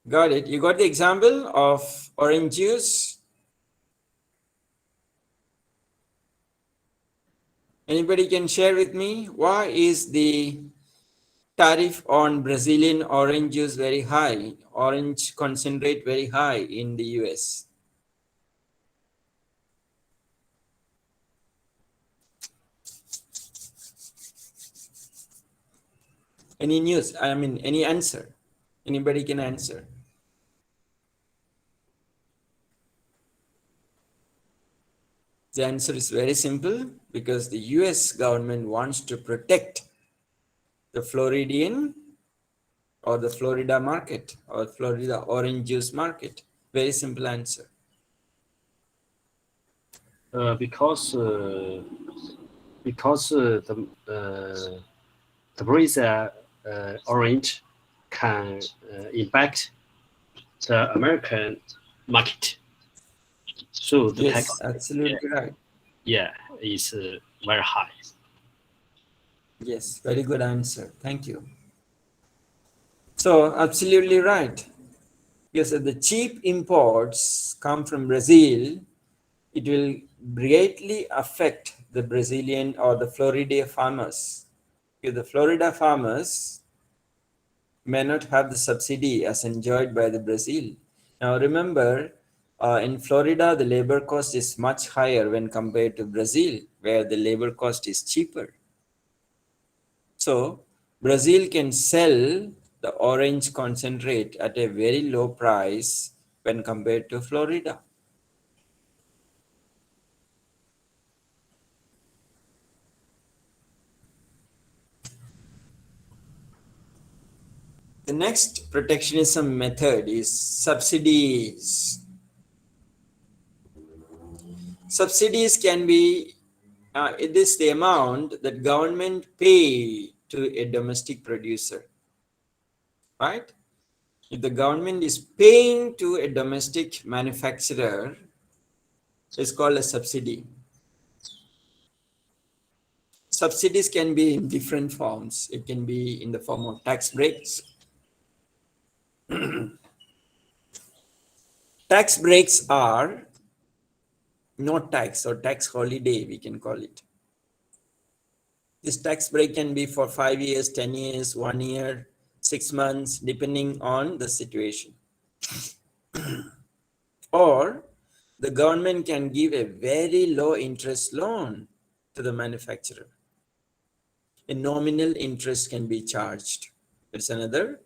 [SPEAKER 1] Got it. You got the example of orange juice? Anybody can share with me? Why is the tariff on Brazilian orange juice very high? Orange concentrate very high in the US? Any news? I mean, any answer? Anybody can answer. The answer is very simple, because the US government wants to protect the Floridian or the Florida market or Florida orange juice market. Very simple answer.
[SPEAKER 3] Because the Brazil orange can impact the American market. So the
[SPEAKER 1] Yes,
[SPEAKER 3] tax,
[SPEAKER 1] absolutely right.
[SPEAKER 3] yeah, is very high.
[SPEAKER 1] Yes, very good answer. Thank you. So absolutely right. Yes, if the cheap imports come from Brazil, it will greatly affect the Brazilian or the Florida farmers. If the Florida farmers may not have the subsidy as enjoyed by the Brazil. Now remember, in Florida, the labor cost is much higher when compared to Brazil, where the labor cost is cheaper. So Brazil can sell the orange concentrate at a very low price when compared to Florida. The next protectionism method is subsidies. Subsidies can be, it is the amount that government pay to a domestic producer, right? If the government is paying to a domestic manufacturer, it's called a subsidy. subsidies can be in different forms. It can be in the form of tax breaks. Tax breaks are no tax or tax holiday, we can call it. This tax break can be for 5 years, 10 years, 1 year, 6 months, depending on the situation. Or the government can give a very low interest loan to the manufacturer. A nominal interest can be charged. It's another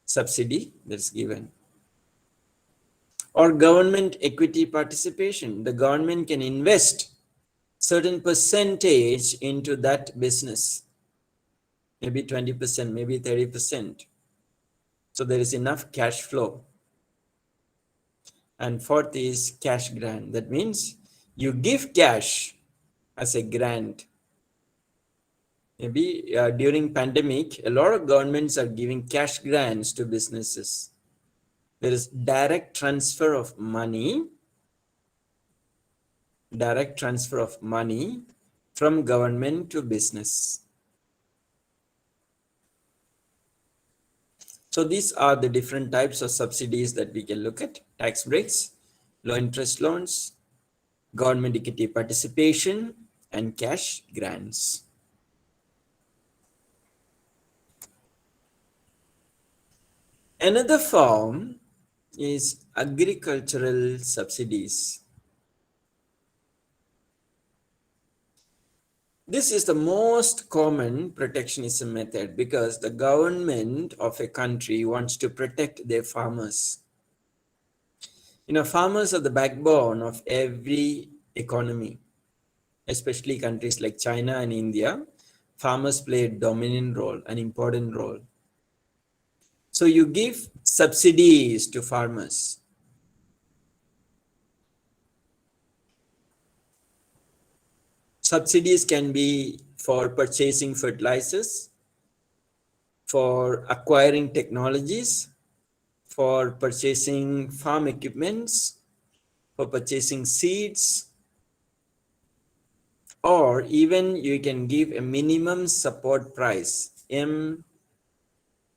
[SPEAKER 1] subsidy that's given. Or government equity participation. The government can invest certain percentage into that business. Maybe 20%, maybe 30%. So there is enough cash flow. And fourth is cash grant. That means you give cash as a grant. Maybe during pandemic, a lot of governments are giving cash grants to businesses. There is direct transfer of money from government to business. So these are the different types of subsidies that we can look at: tax breaks, low interest loans, government equity participation, and cash grants. Another form is agricultural subsidies. This is the most common protectionism method because the government of a country wants to protect their farmers. Farmers are the backbone of every economy, especially countries like China and India. Farmers play a dominant role, an important role. So you give subsidies to farmers. Subsidies can be for purchasing fertilizers, for acquiring technologies, for purchasing farm equipments, for purchasing seeds, or even you can give a minimum support price,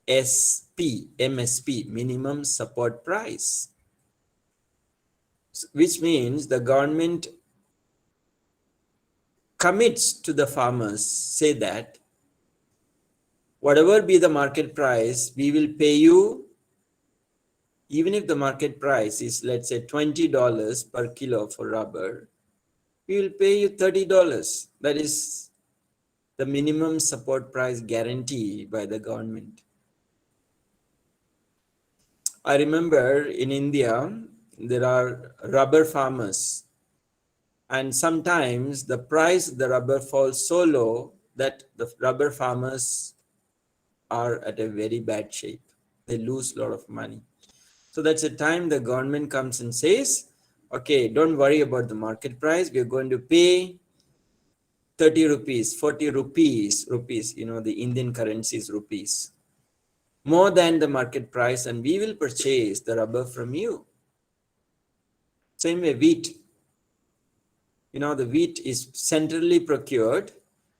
[SPEAKER 1] MSP, minimum support price, which means the government commits to the farmers, say that whatever be the market price, we will pay you, even if the market price is, let's say, $20 per kilo for rubber, we will pay you $30. That is the minimum support price guarantee by the government. I remember in India, there are rubber farmers, and sometimes the price of the rubber falls so low that the rubber farmers are at a very bad shape. They lose a lot of money. So that's the time the government comes and says, okay, don't worry about the market price. We're going to pay 30 rupees, 40 rupees, the Indian currency is rupees, more than the market price, and we will purchase the rubber from you. Same way, wheat. The wheat is centrally procured,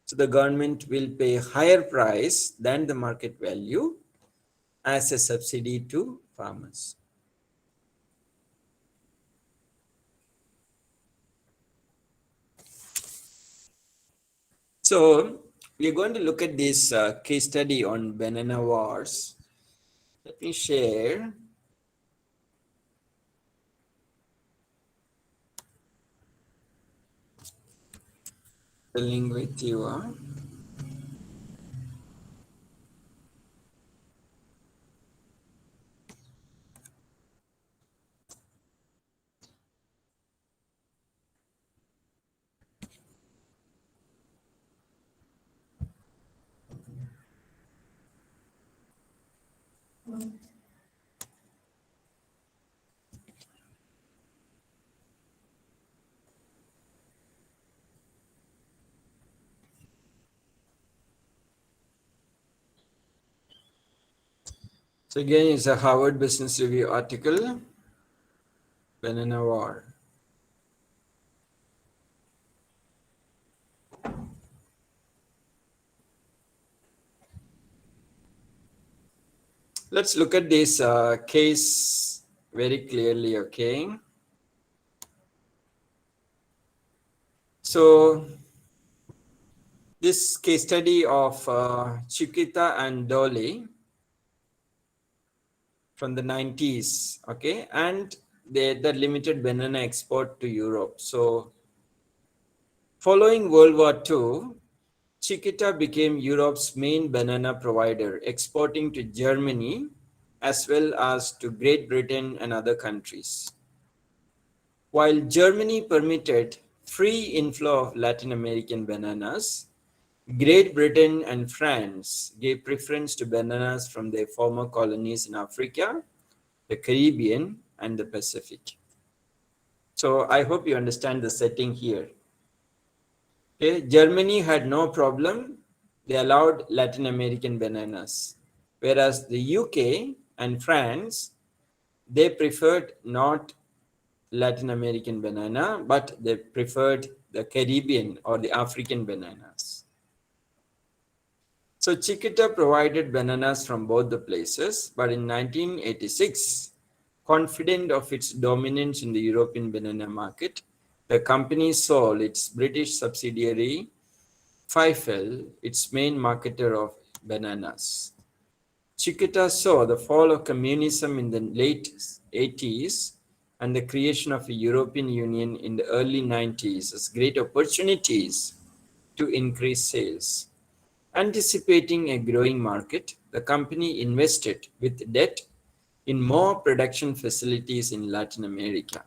[SPEAKER 1] so the government will pay a higher price than the market value as a subsidy to farmers. So we are going to look at this case study on banana wars. Let me share. The link with you. So again, it's a Harvard Business Review article, Banana War. Let's look at this case very clearly, okay? So this case study of Chiquita and Dolly from the 90s, okay? And the limited banana export to Europe. So following World War II, Chiquita became Europe's main banana provider, exporting to Germany as well as to Great Britain and other countries. While Germany permitted free inflow of Latin American bananas, Great Britain and France gave preference to bananas from their former colonies in Africa, the Caribbean, and the Pacific. So I hope you understand the setting here. Okay, Germany had no problem. They allowed Latin American bananas, whereas the UK and France, they preferred not Latin American banana, but they preferred the Caribbean or the African bananas. So Chiquita provided bananas from both the places, but in 1986, confident of its dominance in the European banana market, the company sold its British subsidiary Pfeifel, its main marketer of bananas. Chiquita saw the fall of communism in the late 80s and the creation of a European Union in the early 90s as great opportunities to increase sales. Anticipating a growing market, the company invested with debt in more production facilities in Latin America.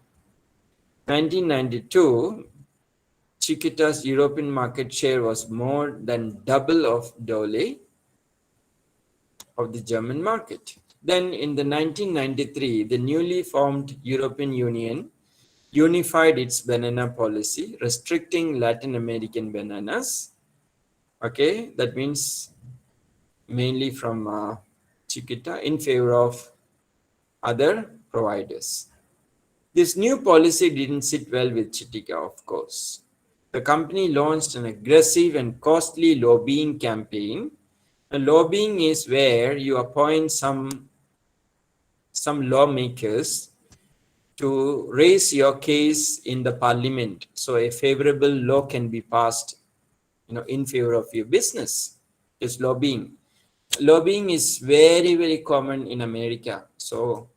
[SPEAKER 1] 1992, Chiquita's European market share was more than double of Dole of the German market. Then in the 1993, the newly formed European Union unified its banana policy, restricting Latin American bananas. Okay, that means mainly from Chiquita in favor of other providers. This new policy didn't sit well with Chiquita, of course. The company launched an aggressive and costly lobbying campaign. And lobbying is where you appoint some lawmakers to raise your case in the parliament, so a favorable law can be passed, in favor of your business. Is lobbying. Lobbying is very, very common in America. So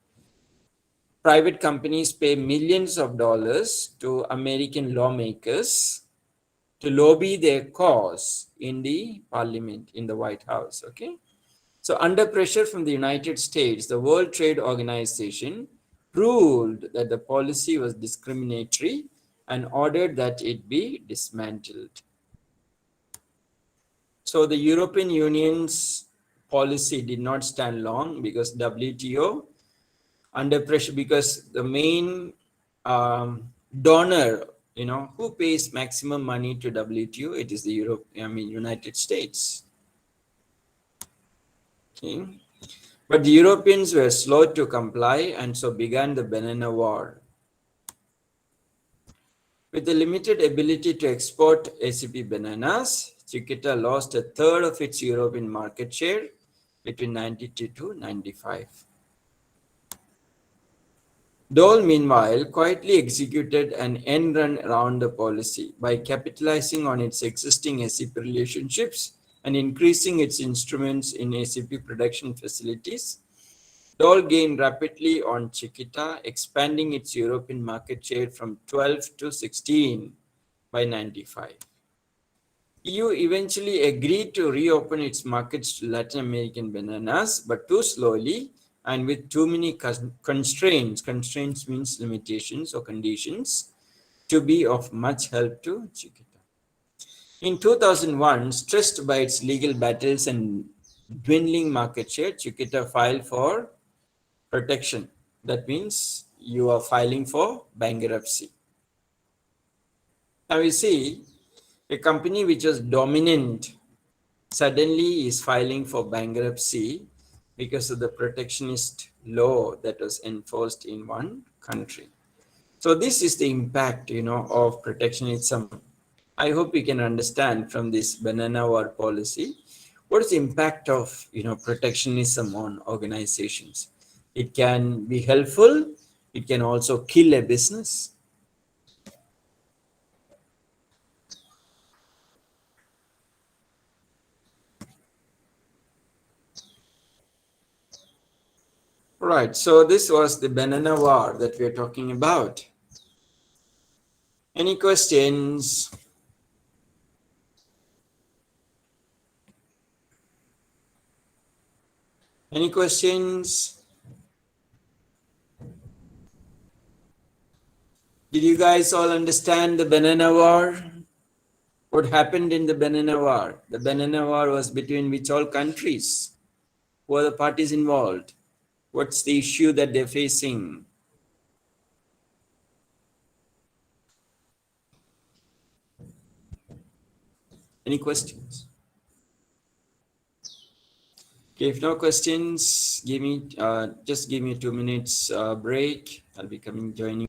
[SPEAKER 1] private companies pay millions of dollars to American lawmakers to lobby their cause in the parliament, in the White House. Okay. So under pressure from the United States, the World Trade Organization ruled that the policy was discriminatory and ordered that it be dismantled. So the European Union's policy did not stand long because WTO, under pressure, because the main donor, who pays maximum money to WTO, it is the United States. Okay. But the Europeans were slow to comply, and so began the Banana War. With the limited ability to export ACP bananas, Chiquita lost a third of its European market share between 92 to 95. Dole, meanwhile, quietly executed an end run around the policy by capitalizing on its existing ACP relationships and increasing its instruments in ACP production facilities. Dole gained rapidly on Chiquita, expanding its European market share from 12 to 16 by 95. EU eventually agreed to reopen its markets to Latin American bananas, but too slowly and with too many constraints. Constraints means limitations or conditions to be of much help to Chiquita. In 2001, stressed by its legal battles and dwindling market share, Chiquita filed for protection. That means you are filing for bankruptcy. Now you see, a company which was dominant suddenly is filing for bankruptcy because of the protectionist law that was enforced in one country. So this is the impact, of protectionism. I hope you can understand from this Banana War policy What is the impact of protectionism on organizations? It can be helpful. It can also kill a business. Right. So this was the banana war that we are talking about. Any questions? Any questions? Did you guys all understand the banana war? What happened in the banana war? The banana war was between which all countries? Who are the parties involved? What's the issue that they're facing? Any questions? Okay, if no questions, just give me 2 minutes break. I'll be joining.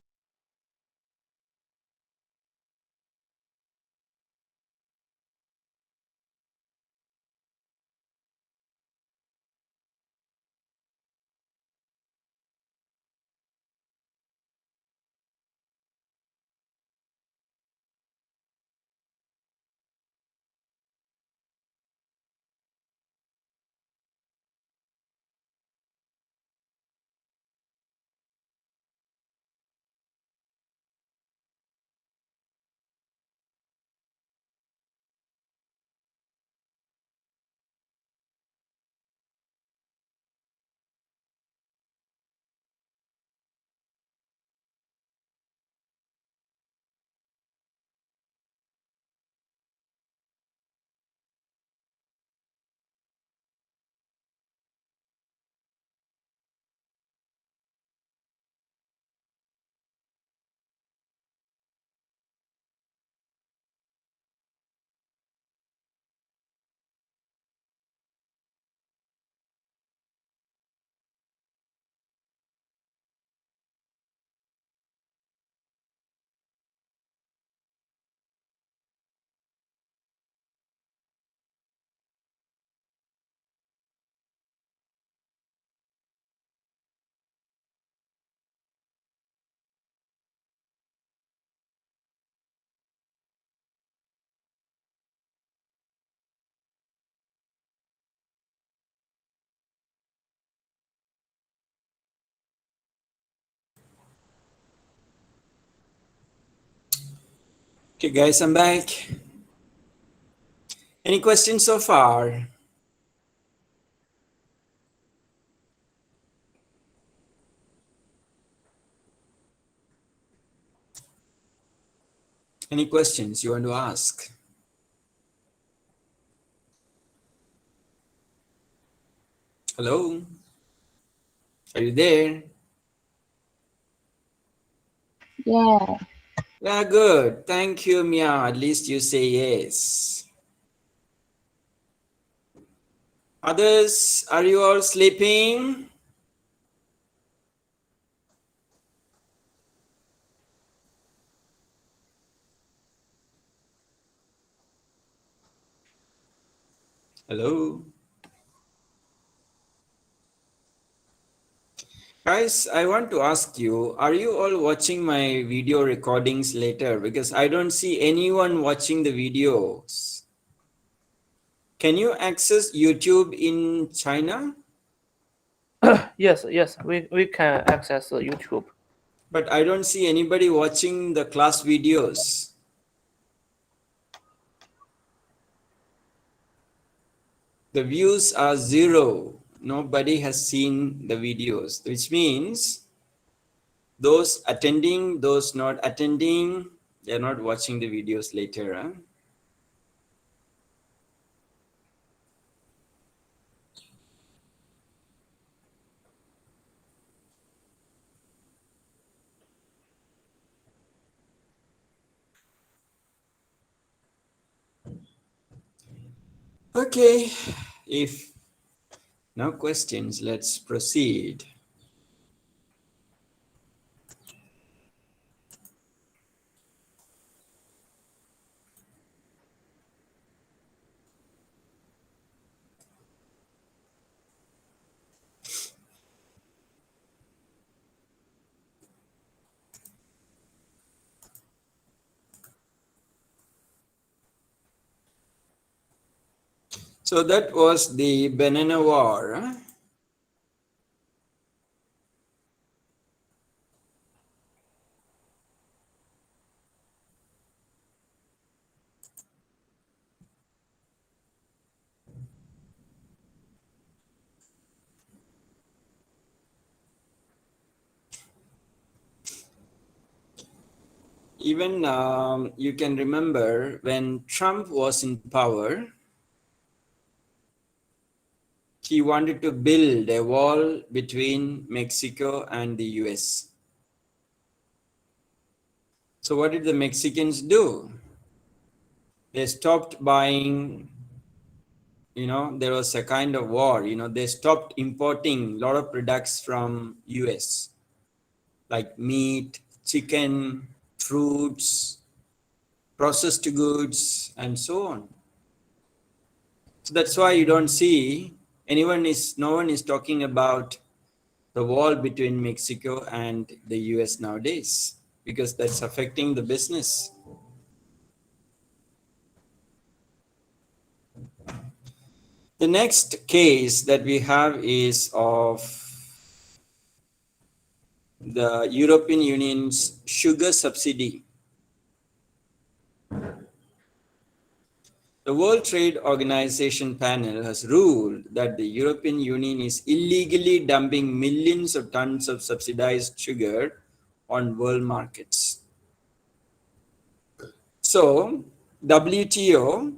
[SPEAKER 1] Okay, guys, I'm back. Any questions so far? Any questions you want to ask? Hello? Are you there?
[SPEAKER 4] Yeah,
[SPEAKER 1] Yeah, good. Thank you, Mia. At least you say yes. Others, are you all sleeping? Hello? Guys, I want to ask you, are you all watching my video recordings later? Because I don't see anyone watching the videos. Can you access YouTube in China?
[SPEAKER 2] Yes, we can access YouTube.
[SPEAKER 1] But I don't see anybody watching the class videos. The views are 0. Nobody has seen the videos, which means those attending, those not attending, they're not watching the videos later. Huh? Okay, if no questions, let's proceed. So that was the Banana War. Huh? Even you can remember when Trump was in power, he wanted to build a wall between Mexico and the US. So what did the Mexicans do? They stopped buying, there was a kind of war, they stopped importing a lot of products from US, like meat, chicken, fruits, processed goods, and so on. So that's why you don't see no one is talking about the wall between Mexico and the US nowadays, because that's affecting the business. The next case that we have is of the European Union's sugar subsidy. The World Trade Organization panel has ruled that the European Union is illegally dumping millions of tons of subsidized sugar on world markets. So, WTO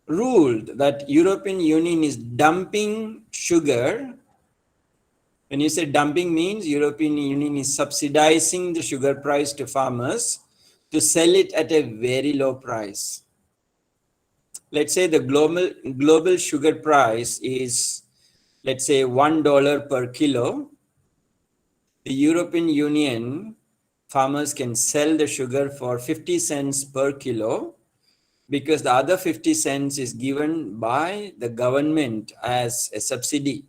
[SPEAKER 1] ruled that European Union is dumping sugar. When you say dumping, means European Union is subsidizing the sugar price to farmers to sell it at a very low price. Let's say the global sugar price is, let's say, $1 per kilo. The European Union farmers can sell the sugar for 50 cents per kilo, because the other 50 cents is given by the government as a subsidy.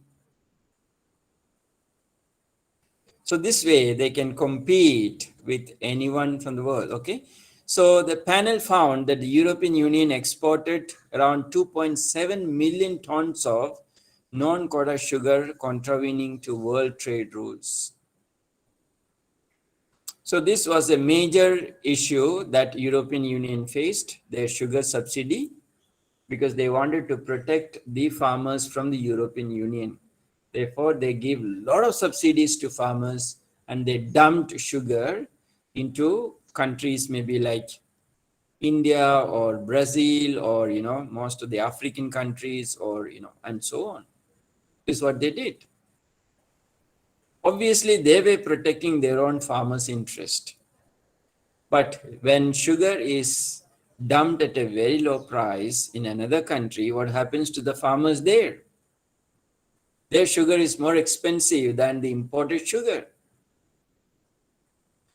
[SPEAKER 1] So this way they can compete with anyone from the world, okay? So the panel found that the European Union exported around 2.7 million tons of non-quota sugar, contravening to world trade rules. So this was a major issue that European Union faced, their sugar subsidy, because they wanted to protect the farmers from the European Union. Therefore, they give a lot of subsidies to farmers, and they dumped sugar into countries maybe like India or Brazil, or most of the African countries, or and so on. This is what they did. Obviously, they were protecting their own farmers' interest. But when sugar is dumped at a very low price in another country, what happens to the farmers there? Their sugar is more expensive than the imported sugar.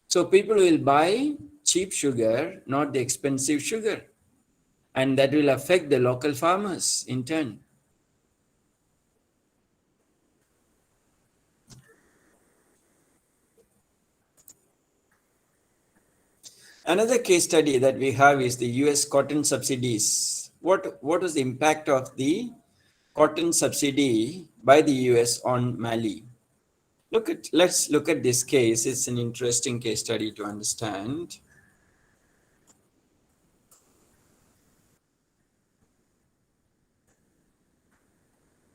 [SPEAKER 1] So people will buy cheap sugar, not the expensive sugar. And that will affect the local farmers in turn. Another case study that we have is the US cotton subsidies. What was the impact of the cotton subsidy by the US on Mali? Let's look at this case. It's an interesting case study to understand.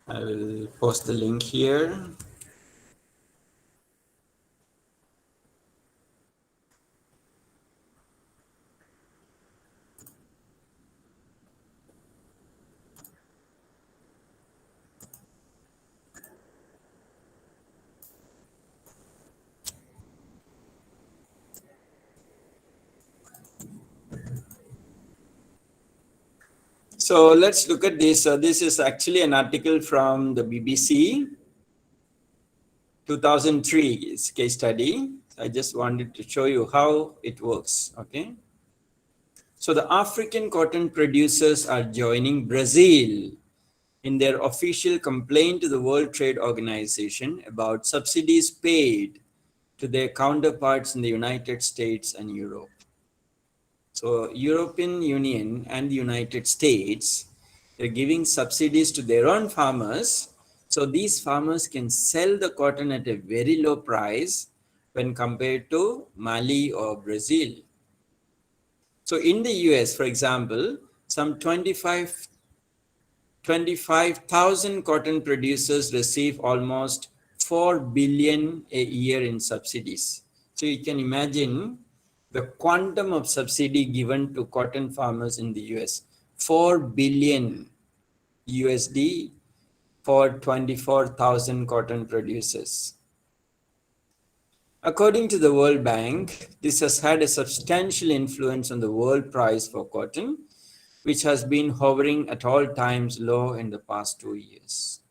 [SPEAKER 1] I will post the link here. So let's look at this. This is actually an article from the BBC, 2003 case study. I just wanted to show you how it works, okay? So the African cotton producers are joining Brazil in their official complaint to the World Trade Organization about subsidies paid to their counterparts in the United States and Europe. So European Union and the United States, They're giving subsidies to their own farmers. So these farmers can sell the cotton at a very low price when compared to Mali or Brazil. So in the US, for example, some 25,000 cotton producers receive almost 4 billion a year in subsidies. So you can imagine the quantum of subsidy given to cotton farmers in the US, 4 billion USD for 24,000 cotton producers. According to the World Bank, this has had a substantial influence on the world price for cotton, which has been hovering at all times low in the past 2 years.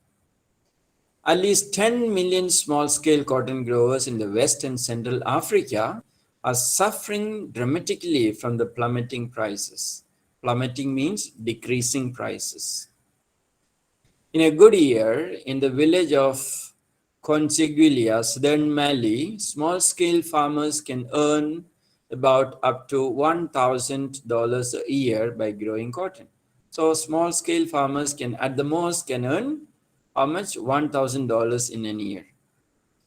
[SPEAKER 1] At least 10 million small-scale cotton growers in the West and Central Africa are suffering dramatically from the plummeting prices. Plummeting means decreasing prices. In a good year, in the village of Conchigulia, southern Mali, small-scale farmers can earn about up to $1,000 a year by growing cotton. So small-scale farmers can, at the most, can earn how much? $1,000 in a year.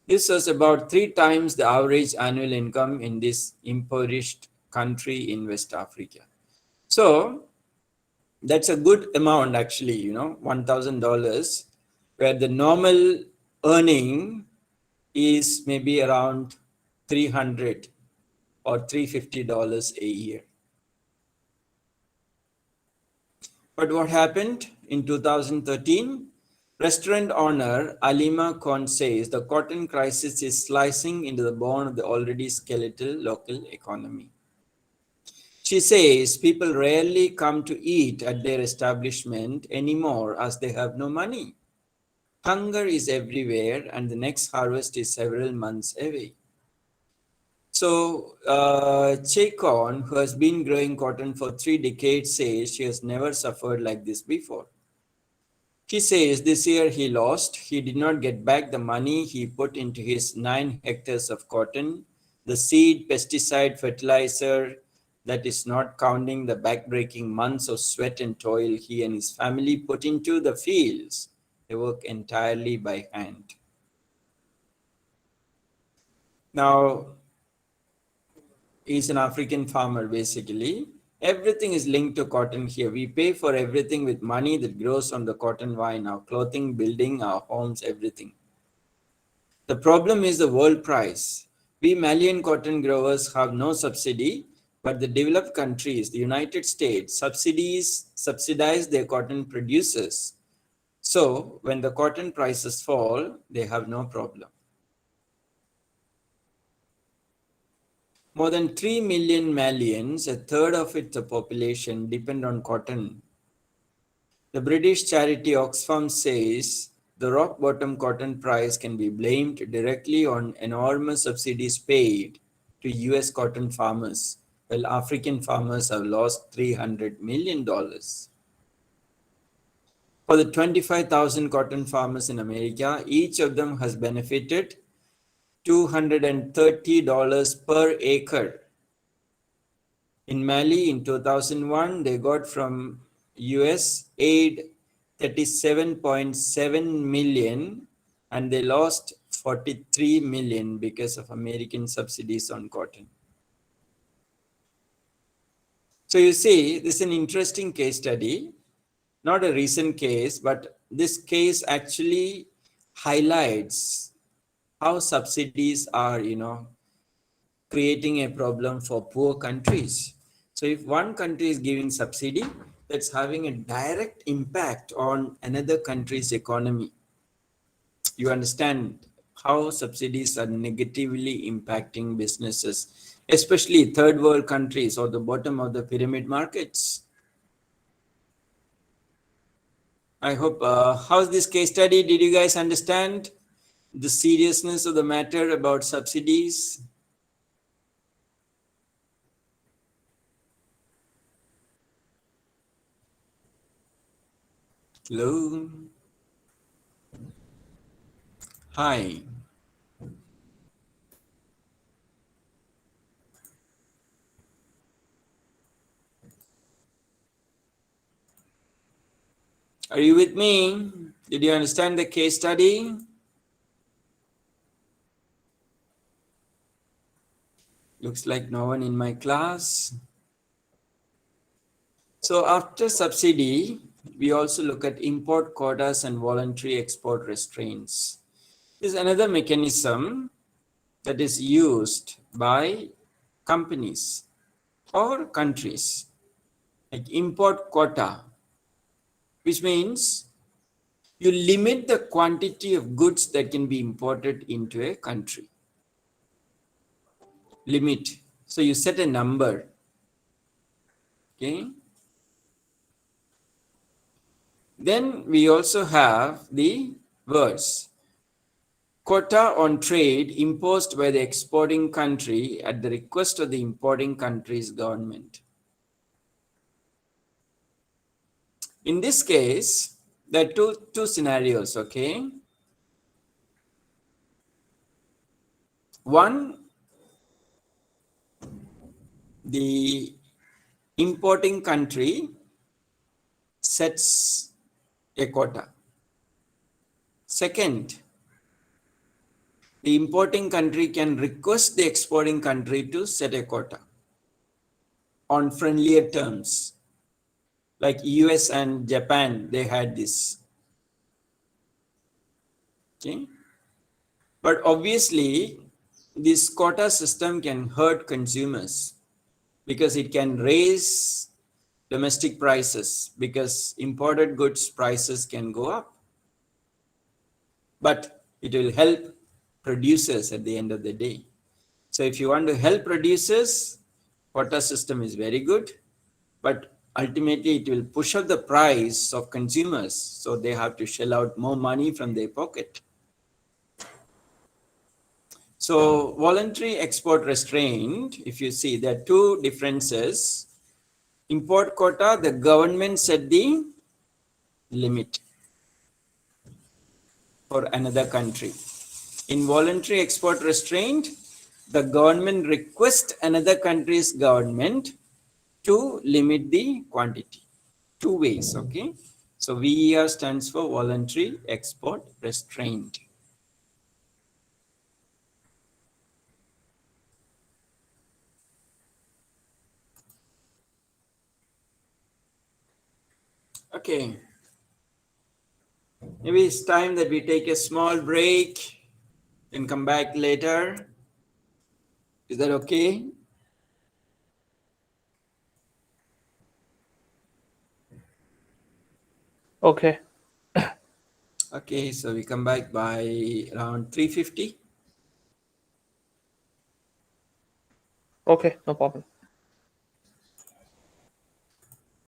[SPEAKER 1] This was about 3 times the average annual income in this impoverished country in West Africa. So that's a good amount actually, $1,000, where the normal earning is maybe around 300 or $350 a year. But what happened in 2013? Restaurant owner Alima Khan says the cotton crisis is slicing into the bone of the already skeletal local economy. She says people rarely come to eat at their establishment anymore as they have no money. Hunger is everywhere and the next harvest is several months away. So Chekon, who has been growing cotton for 3 decades, says she has never suffered like this before. He says this year he lost. He did not get back the money he put into his 9 hectares of cotton, the seed, pesticide, fertilizer, that is not counting the backbreaking months of sweat and toil he and his family put into the fields. They work entirely by hand. Now, he's an African farmer basically. Everything is linked to cotton here. We pay for everything with money that grows on the cotton vine, our clothing, building, our homes, everything. The problem is the world price. We Malian cotton growers have no subsidy, but the developed countries, the United States, subsidize their cotton producers. So when the cotton prices fall, they have no problem. More than 3 million Malians, a third of its population, depend on cotton. The British charity Oxfam says the rock bottom cotton price can be blamed directly on enormous subsidies paid to US cotton farmers, while African farmers have lost $300 million. For the 25,000 cotton farmers in America, each of them has benefited $230 per acre. In Mali in 2001, they got from US aid 37.7 million and they lost 43 million because of American subsidies on cotton. So you see, this is an interesting case study, not a recent case, but this case actually highlights how subsidies are, creating a problem for poor countries. So if one country is giving subsidy, that's having a direct impact on another country's economy. You understand how subsidies are negatively impacting businesses, especially third world countries or the bottom of the pyramid markets. I hope, how's this case study? Did you guys understand the seriousness of the matter about subsidies? Hello. Hi. Are you with me? Did you understand the case study? Looks like no one in my class. So after subsidy, we also look at import quotas and voluntary export restraints. This is another mechanism that is used by companies or countries, like import quota, which means you limit the quantity of goods that can be imported into a country. Limit. So you set a number. Okay. Then we also have the words. Quota on trade imposed by the exporting country at the request of the importing country's government. In this case, there are two scenarios, okay? One, the importing country sets a quota. Second, the importing country can request the exporting country to set a quota on friendlier terms. Like US and Japan, they had this. Okay. But obviously, this quota system can hurt consumers because it can raise domestic prices because imported goods prices can go up. But it will help producers at the end of the day. So if you want to help producers, quota system is very good, but ultimately it will push up the price of consumers. So they have to shell out more money from their pocket. So voluntary export restraint, if you see, there are two differences. Import quota, the government set the limit for another country. In voluntary export restraint, the government requests another country's government to limit the quantity. Two ways, okay? So VER stands for voluntary export restraint. Okay. Maybe it's time that we take a small break and come back later. Is that okay?
[SPEAKER 2] Okay.
[SPEAKER 1] Okay, so we come back by around 3:50.
[SPEAKER 2] Okay, no problem.